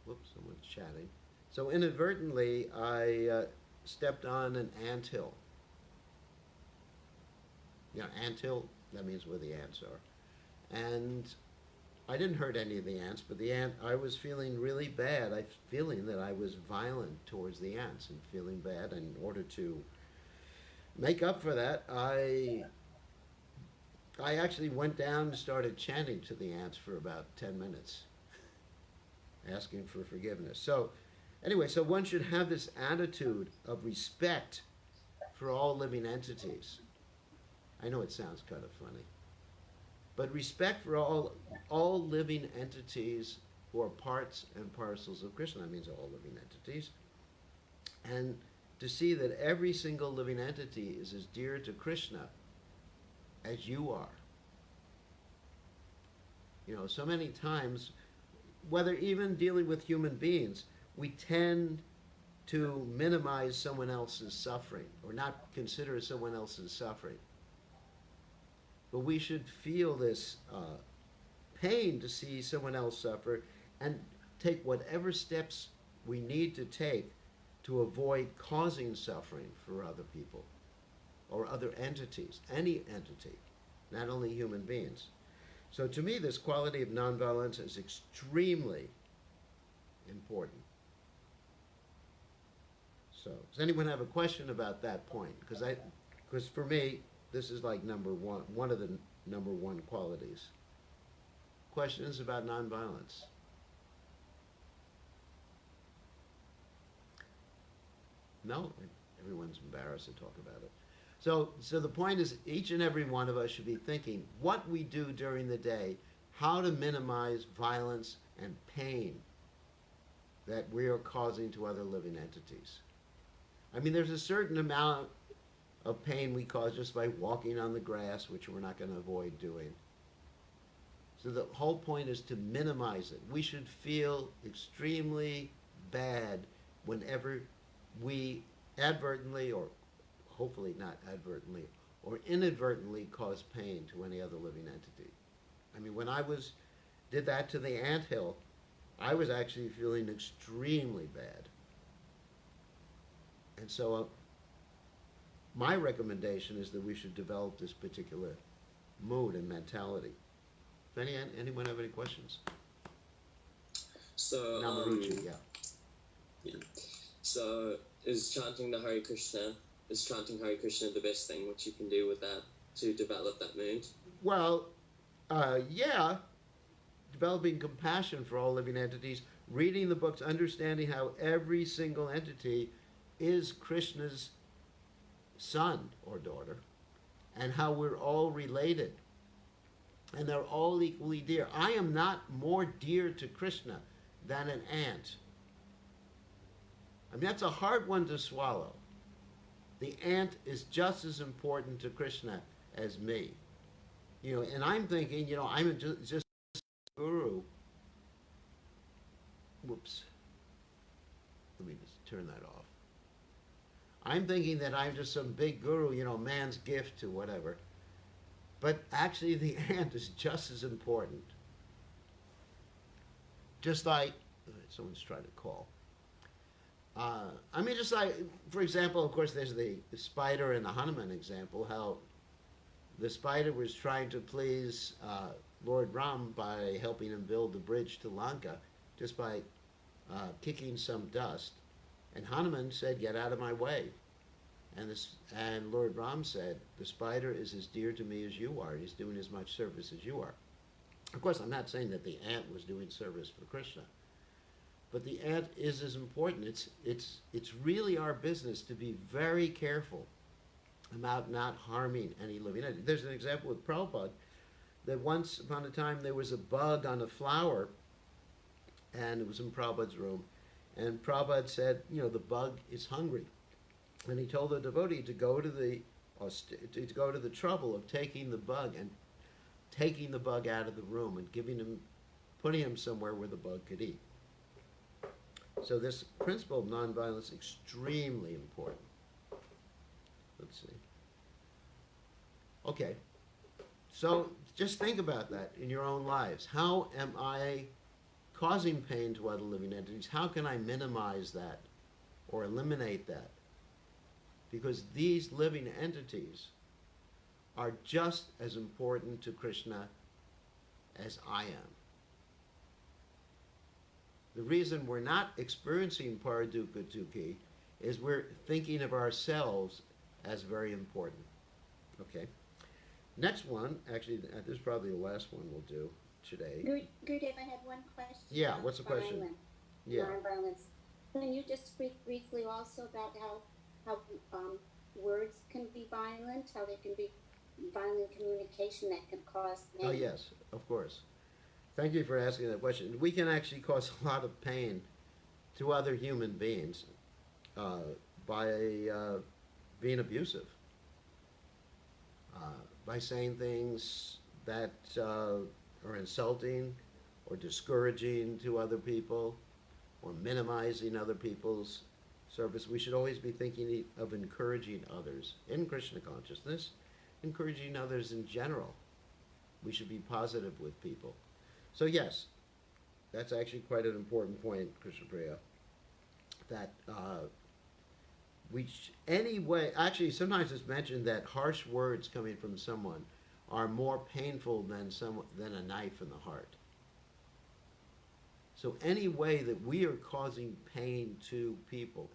whoops, someone's chatting. So inadvertently, I stepped on an anthill. You know, anthill, that means where the ants are. And I didn't hurt any of the ants, but I was feeling really bad. I was feeling that I was violent towards the ants and feeling bad. And in order to make up for that, I actually went down and started chanting to the ants for about 10 minutes, asking for forgiveness. So anyway, so one should have this attitude of respect for all living entities. I know it sounds kind of funny, but respect for all living entities who are parts and parcels of Krishna. That means all living entities. And to see that every single living entity is as dear to Krishna as you are. You know, so many times, whether even dealing with human beings, we tend to minimize someone else's suffering or not consider someone else's suffering. But we should feel this pain to see someone else suffer and take whatever steps we need to take to avoid causing suffering for other people or other entities, any entity, not only human beings. So to me, this quality of nonviolence is extremely important. So does anyone have a question about that point? Because for me, this is like one of the number one qualities. Questions about nonviolence? No? Everyone's embarrassed to talk about it. So the point is, each and every one of us should be thinking what we do during the day, how to minimize violence and pain that we are causing to other living entities. I mean, there's a certain amount of pain we cause just by walking on the grass, which we're not going to avoid doing. So the whole point is to minimize it. We should feel extremely bad whenever we advertently, or hopefully not advertently, or inadvertently cause pain to any other living entity. I mean, when I did that to the anthill, I was actually feeling extremely bad. And so my recommendation is that we should develop this particular mood and mentality. Anyone have any questions? So, Namaruchi, yeah. So, is chanting Hare Krishna the best thing? What you can do with that to develop that mood? Well, yeah. Developing compassion for all living entities, reading the books, understanding how every single entity is Krishna's son or daughter, and how we're all related, and they're all equally dear. I am not more dear to Krishna than an ant. I mean, that's a hard one to swallow. The ant is just as important to Krishna as me. And I'm thinking, I'm just a guru. Whoops. Let me just turn that off. I'm thinking that I'm just some big guru, man's gift to whatever. But actually, the ant is just as important. Just like, someone's trying to call. Just like, for example, of course, there's the spider and the Hanuman example, how the spider was trying to please Lord Ram by helping him build the bridge to Lanka, just by kicking some dust. And Hanuman said, "Get out of my way." And Lord Ram said, "The spider is as dear to me as you are. He's doing as much service as you are." Of course, I'm not saying that the ant was doing service for Krishna, but the ant is as important. It's really our business to be very careful about not harming any living entity. There's an example with Prabhupada that once upon a time there was a bug on a flower, and it was in Prabhupada's room, and Prabhupada said, the bug is hungry. And he told the devotee to go to the trouble of taking the bug out of the room and putting him somewhere where the bug could eat. So this principle of nonviolence is extremely important. Let's see. Okay. So just think about that in your own lives. How am I causing pain to other living entities? How can I minimize that or eliminate that? Because these living entities are just as important to Krishna as I am. The reason we're not experiencing Paradukkha Tukhi is we're thinking of ourselves as very important. Okay. Next one, actually, this is probably the last one we'll do today. Gurudev, I had one question. Yeah, what's the question? Yeah. Nonviolence. Can you just speak briefly also about how words can be violent, how there can be violent communication that can cause pain? Oh, yes, of course. Thank you for asking that question. We can actually cause a lot of pain to other human beings by being abusive, by saying things that are insulting or discouraging to other people or minimizing other people's service. We should always be thinking of encouraging others in Krishna consciousness, encouraging others in general. We should be positive with people. So yes, that's actually quite an important point, Krishna Priya, that actually sometimes it's mentioned that harsh words coming from someone are more painful than a knife in the heart. So any way that we are causing pain to people,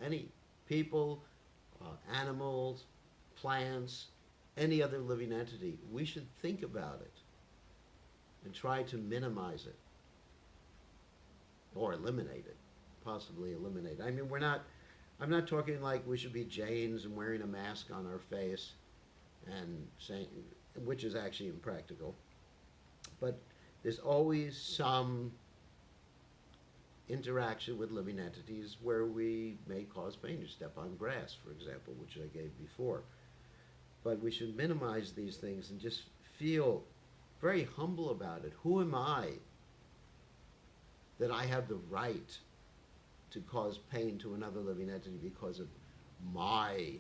animals, plants, any other living entity, we should think about it and try to minimize it or eliminate it, possibly eliminate it. I mean, I'm not talking like we should be Jains and wearing a mask on our face and saying, which is actually impractical. But there's always some interaction with living entities where we may cause pain. You step on grass, for example, which I gave before. But we should minimize these things and just feel very humble about it. Who am I that I have the right to cause pain to another living entity because of my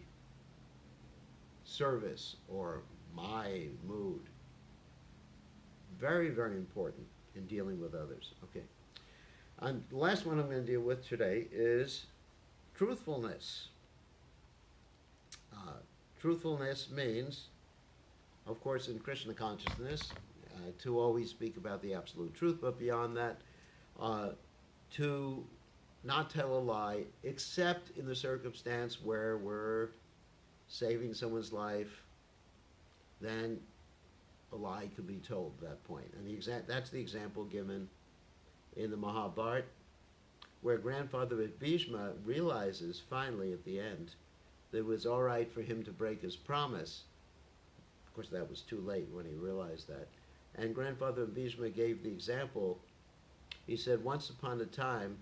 service or my mood? Very, very important in dealing with others. Okay. And the last one I'm going to deal with today is truthfulness. Truthfulness means, of course, in Krishna consciousness, to always speak about the absolute truth, but beyond that, to not tell a lie, except in the circumstance where we're saving someone's life, then a lie could be told at that point. And that's the example given in the Mahabharata, where grandfather Bhishma realizes finally at the end that it was all right for him to break his promise. Of course, that was too late when he realized that. And grandfather Bhishma gave the example. He said, once upon a time,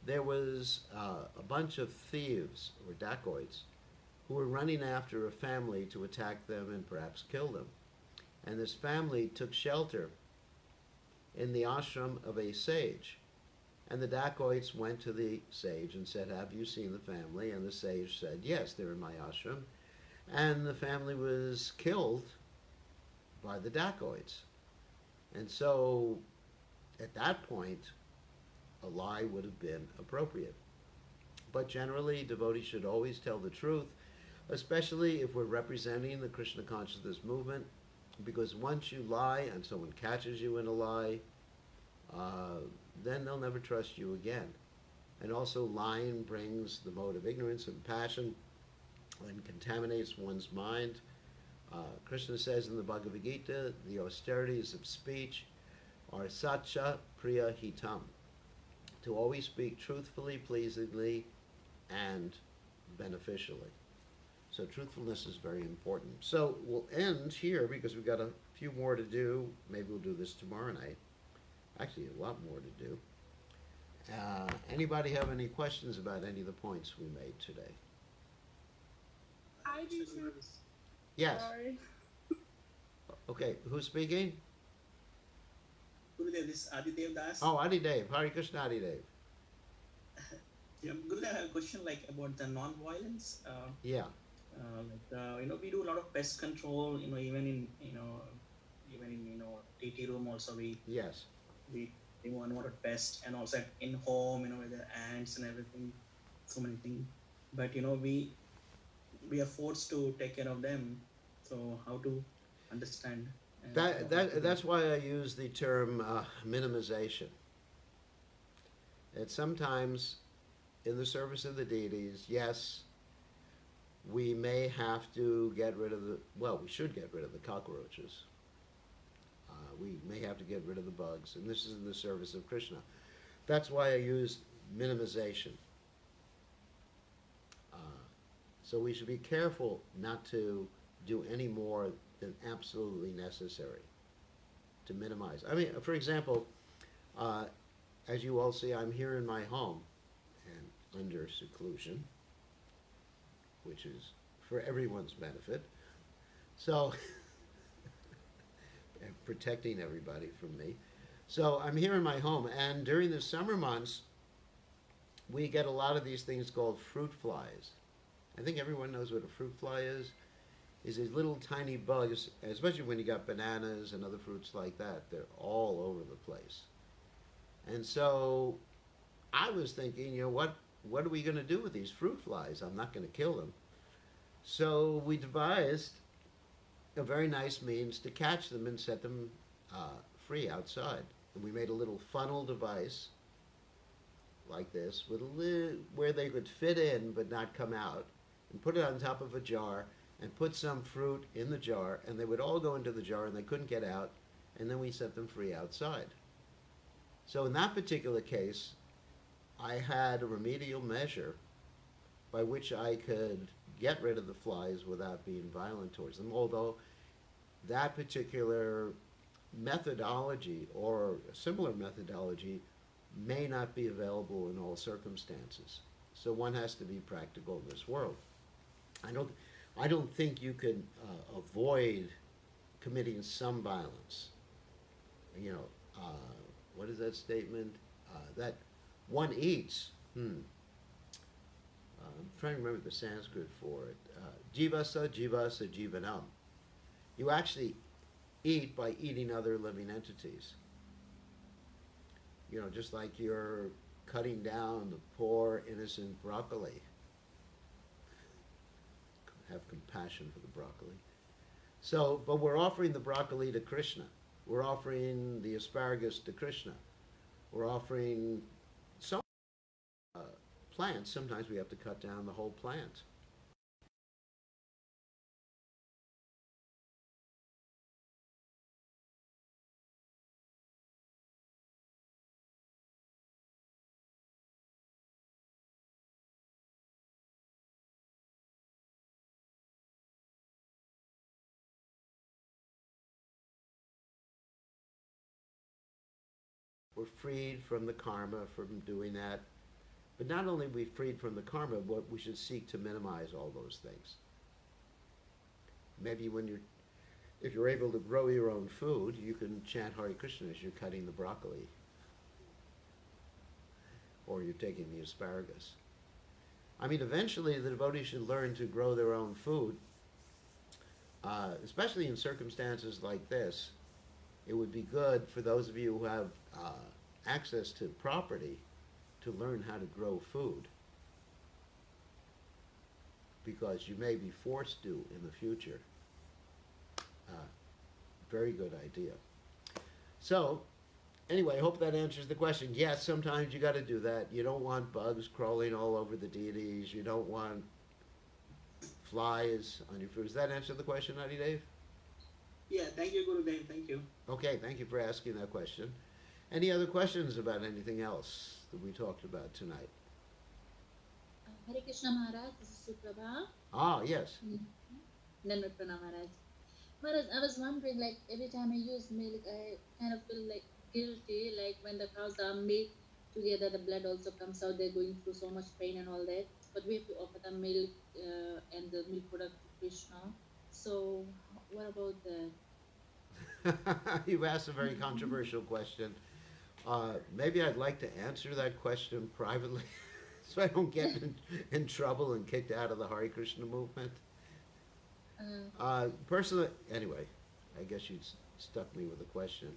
there was a bunch of thieves or dacoits who were running after a family to attack them and perhaps kill them. And this family took shelter in the ashram of a sage. And the dacoits went to the sage and said, have you seen the family? And the sage said, yes, they're in my ashram. And the family was killed by the dacoits. And so at that point, a lie would have been appropriate. But generally, devotees should always tell the truth, especially if we're representing the Krishna consciousness movement, because once you lie and someone catches you in a lie, then they'll never trust you again. And also, lying brings the mode of ignorance and passion and contaminates one's mind. Krishna says in the Bhagavad Gita, the austerities of speech are satcha priya hitam, to always speak truthfully, pleasingly, and beneficially. So truthfulness is very important. So we'll end here because we've got a few more to do. Maybe we'll do this tomorrow night. Actually, a lot more to do. Anybody have any questions about any of the points we made today? I do too. Yes. Sorry. Okay, who's speaking? Gurudev, this is Adidev Das. Oh, Adidev. Hare Krishna, Adidev. Yeah, Gurudev, I have a question about the non-violence. Yeah. We do a lot of pest control. Even in TT room also we Yes. we remove unwanted pests, and also in home, with the ants and everything, so many things. But we are forced to take care of them. So how to understand? That's why I use the term minimization. That sometimes, in the service of the deities, yes, we may have to get rid of we should get rid of the cockroaches. We may have to get rid of the bugs, and this is in the service of Krishna. That's why I use minimization. So we should be careful not to do any more than absolutely necessary to minimize. I mean, for example, as you all see, I'm here in my home and under seclusion, which is for everyone's benefit. So, and protecting everybody from me. So I'm here in my home, and during the summer months, we get a lot of these things called fruit flies. I think everyone knows what a fruit fly is these little tiny bugs, especially when you got bananas and other fruits like that. They're all over the place. And so I was thinking, what are we going to do with these fruit flies? I'm not going to kill them. So we devised a very nice means to catch them and set them free outside. And we made a little funnel device like this with a lid where they could fit in but not come out, and put it on top of a jar and put some fruit in the jar, and they would all go into the jar and they couldn't get out, and then we set them free outside. So in that particular case, I had a remedial measure by which I could get rid of the flies without being violent towards them, although that particular methodology or a similar methodology may not be available in all circumstances. So one has to be practical in this world. I don't think you can avoid committing some violence. You know, what is that statement? That one eats. I'm trying to remember the Sanskrit for it. Jivasa, jivasa, jivanam. You actually eat by eating other living entities. You know, just like you're cutting down the poor, innocent broccoli. Have compassion for the broccoli. So, but we're offering the broccoli to Krishna. We're offering the asparagus to Krishna. We're offering some plants. Sometimes we have to cut down the whole plant. We're freed from the karma from doing that. But not only are we freed from the karma, but we should seek to minimize all those things. Maybe if you're able to grow your own food, you can chant Hare Krishna as you're cutting the broccoli. Or you're taking the asparagus. I mean, eventually the devotees should learn to grow their own food, especially in circumstances like this. It would be good for those of you who have access to property to learn how to grow food, because you may be forced to in the future. Very good idea. So, anyway, I hope that answers the question. Yes, sometimes you got to do that. You don't want bugs crawling all over the deities. You don't want flies on your food. Does that answer the question, Adi Dave? Yeah, thank you, Gurudev. Thank you. Okay, thank you for asking that question. Any other questions about anything else that we talked about tonight? Hare Krishna Maharaj, this is Suprabha. Ah, yes. Nandit Pranam Maharaj. Maharaj, I was wondering, like, every time I use milk, I kind of feel like guilty, like when the cows are milk together, the blood also comes out, they're going through so much pain and all that. But we have to offer the milk and the milk product to Krishna. So, what about that? You've asked a very controversial question. Maybe I'd like to answer that question privately so I don't get in trouble and kicked out of the Hare Krishna movement. Personally, anyway, I guess you stuck me with a question.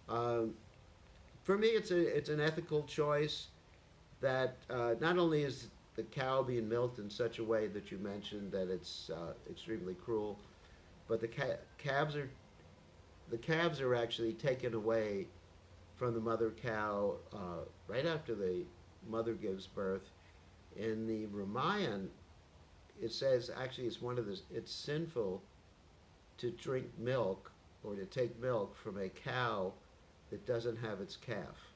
For me, it's an ethical choice that not only is the cow being milked in such a way that you mentioned that it's extremely cruel, but the calves are actually taken away from the mother cow right after the mother gives birth. In the Ramayana, it says actually it's sinful to drink milk or to take milk from a cow that doesn't have its calf.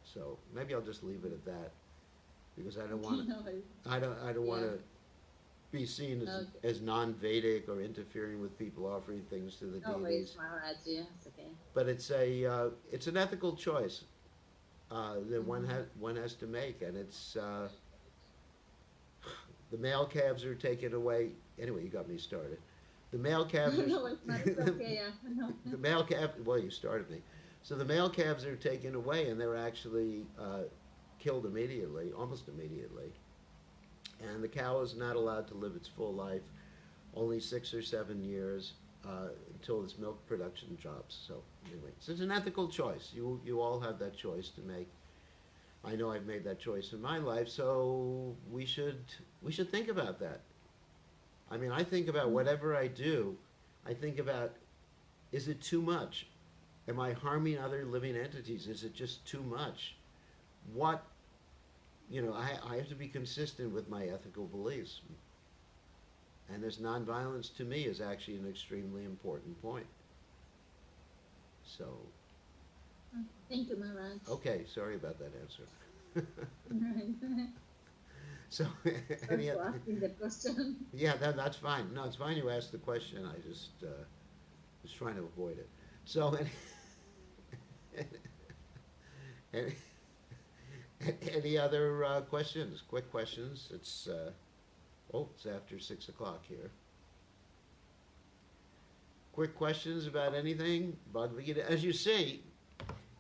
So maybe I'll just leave it at that, because I don't want to be seen as non-Vedic or interfering with people offering things to the deities. Maharaj, yeah, it's okay. But it's an ethical choice that one has to make, and it's the male calves are taken away. Anyway, you got me started. The male calves are no, it's not. It's okay, yeah. No. The male calf. Well, you started me. So the male calves are taken away, and they're actually killed immediately, almost immediately. And the cow is not allowed to live its full life, only 6 or 7 years until its milk production drops. So anyway, so it's an ethical choice. You all have that choice to make. I know I've made that choice in my life, so we should think about that. I mean, I think about whatever I do. I think about, is it too much? Am I harming other living entities? Is it just too much? What, I have to be consistent with my ethical beliefs. And this nonviolence to me is actually an extremely important point. So. Thank you, Maharaj. Okay, sorry about that answer. Right. So, Thanks for asking that question. Yeah, that's fine. No, it's fine you asked the question. I just was trying to avoid it. So, any other questions? Quick questions. It's after 6 o'clock here. quick questions about anything? Bhagavad Gita. As you see,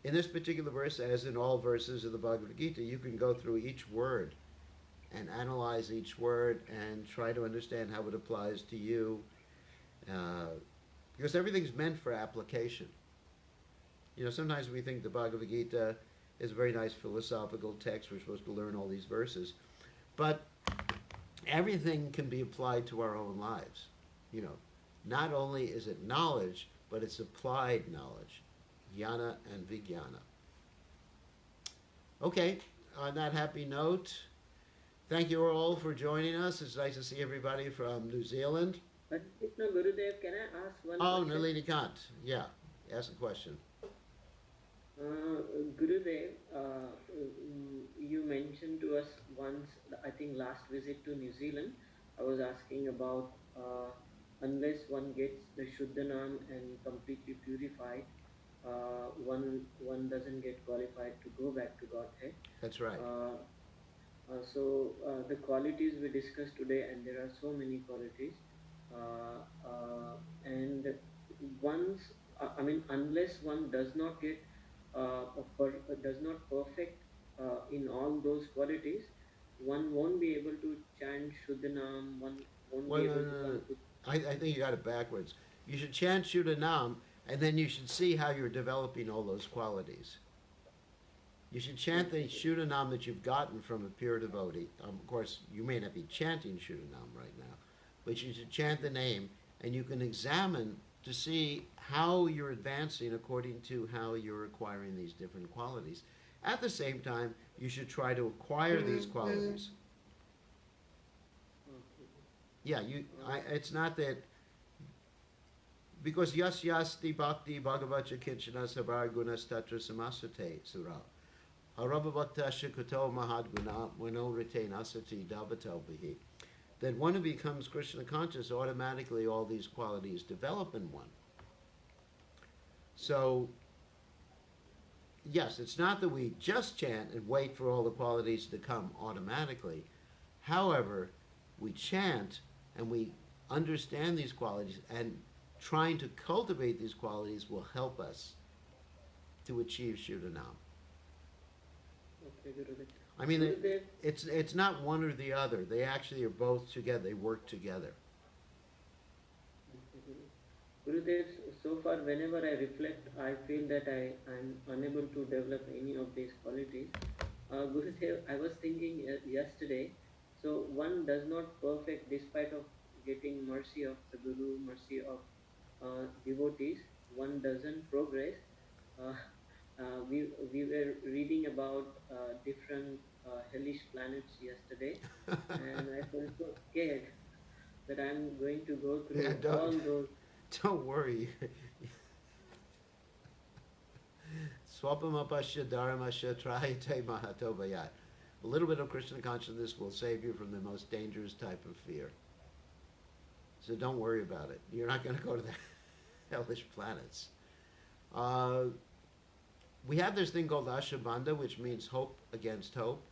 in this particular verse, as in all verses of the Bhagavad Gita, you can go through each word and analyze each word and try to understand how it applies to you. Because everything's meant for application. You know, sometimes we think the Bhagavad Gita is a very nice philosophical text. We're supposed to learn all these verses. But everything can be applied to our own lives. You know, not only is it knowledge, but it's applied knowledge. Jnana and Vijnana. Okay, on that happy note, thank you all for joining us. It's nice to see everybody from New Zealand. Krishna Gurudev, can I ask one Oh, question? Nalini Kant. Yeah, ask a question. Gurudev, you mentioned to us once, I think last visit to New Zealand, I was asking about unless one gets the Shuddhanam and completely purified, one doesn't get qualified to go back to Godhead. That's right. So the qualities we discussed today, and there are so many qualities, and once, I mean, unless one does not get does not perfect in all those qualities, one won't be able to chant Shuddhanam, one won't Well, be no, able no, to no. come to... I think you got it backwards. You should chant Shuddhanam, and then you should see how you're developing all those qualities. You should chant the Shuddhanam that you've gotten from a pure devotee. Of course, you may not be chanting Shuddhanam right now, but you should chant the name, and you can examine to see how you're advancing according to how you're acquiring these different qualities. At the same time, you should try to acquire these qualities. Yeah, it's not that, because yas yasti bhakti bhagavacha kinchana savar gunas tatra samasate sura. Harabhavaktasya kuto mahadguna mano retain asati davato bihi. That one who becomes Krishna conscious, automatically all these qualities develop in one. So, yes, it's not that we just chant and wait for all the qualities to come automatically. However, we chant and we understand these qualities, and trying to cultivate these qualities will help us to achieve Shuddhanam. Okay, Gurudev. I mean, Gurudev, it's not one or the other. They actually are both together. They work together. Gurudev, so far whenever I reflect, I feel that I'm unable to develop any of these qualities. Gurudev, I was thinking yesterday, so one does not perfect despite of getting mercy of the Guru, mercy of devotees, one doesn't progress. We were reading about different hellish planets yesterday, and I felt so scared that I'm going to go through all those. Don't worry. Swapamapasya dharmasya trayate mahatobayat. A little bit of Krishna consciousness will save you from the most dangerous type of fear. So don't worry about it. You're not going to go to the hellish planets. We have this thing called Ashabandha, which means hope against hope.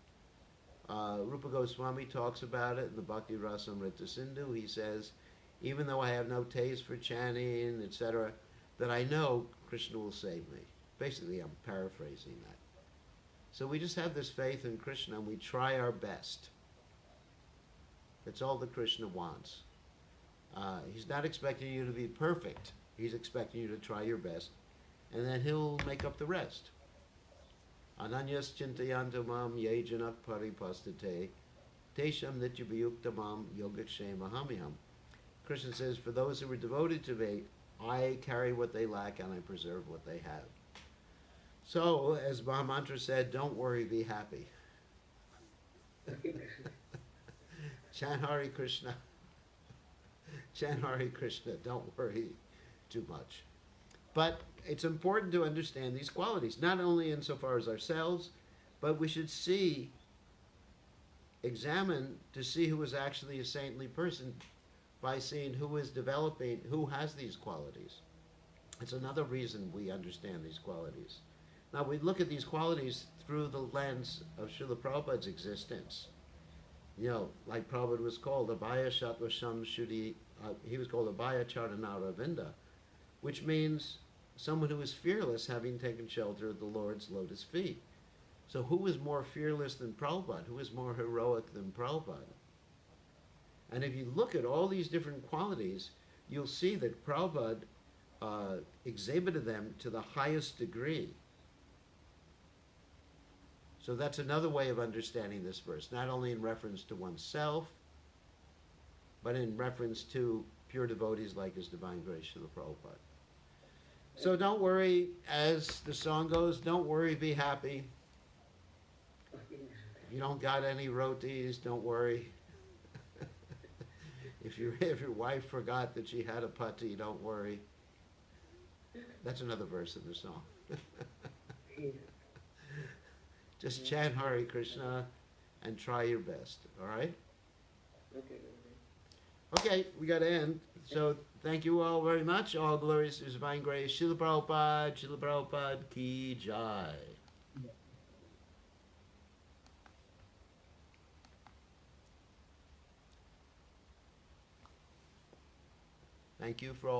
Rupa Goswami talks about it in the Bhakti Rasamrita Sindhu. He says, even though I have no taste for chanting, etc., that I know Krishna will save me. Basically, I'm paraphrasing that. So we just have this faith in Krishna, and we try our best. That's all that Krishna wants. He's not expecting you to be perfect. He's expecting you to try your best, and then he'll make up the rest. Ananyas chintayanto mam yejanak paripastate tesham nityabhayuktamam yogakshemahamiham. Krishna says, for those who are devoted to me, I carry what they lack and I preserve what they have. So, as Mahamantra said, don't worry, be happy. Chant Hare Krishna. Chant Hare Krishna. Don't worry too much. But it's important to understand these qualities, not only insofar as ourselves, but we should examine to see who is actually a saintly person by seeing who is developing, who has these qualities. It's another reason we understand these qualities. Now, we look at these qualities through the lens of Srila Prabhupada's existence. You know, like Prabhupada was called Abhaya Shatvasham Shuddhi, he was called Abhaya Charanaravinda. which means someone who is fearless, having taken shelter at the Lord's lotus feet. So who is more fearless than Prabhupada? Who is more heroic than Prabhupada? And if you look at all these different qualities, you'll see that Prabhupada exhibited them to the highest degree. So that's another way of understanding this verse, not only in reference to oneself, but in reference to pure devotees like His Divine Grace Srila Prabhupada. So don't worry, as the song goes, don't worry, be happy. If you don't got any rotis, don't worry. If your wife forgot that she had a pati, don't worry. That's another verse in the song. Just chant Hare Krishna and try your best, all right? Okay. Okay, we got to end. So thank you all very much. All glories to His Divine Grace. Srila Prabhupada ki jai. Thank you for all.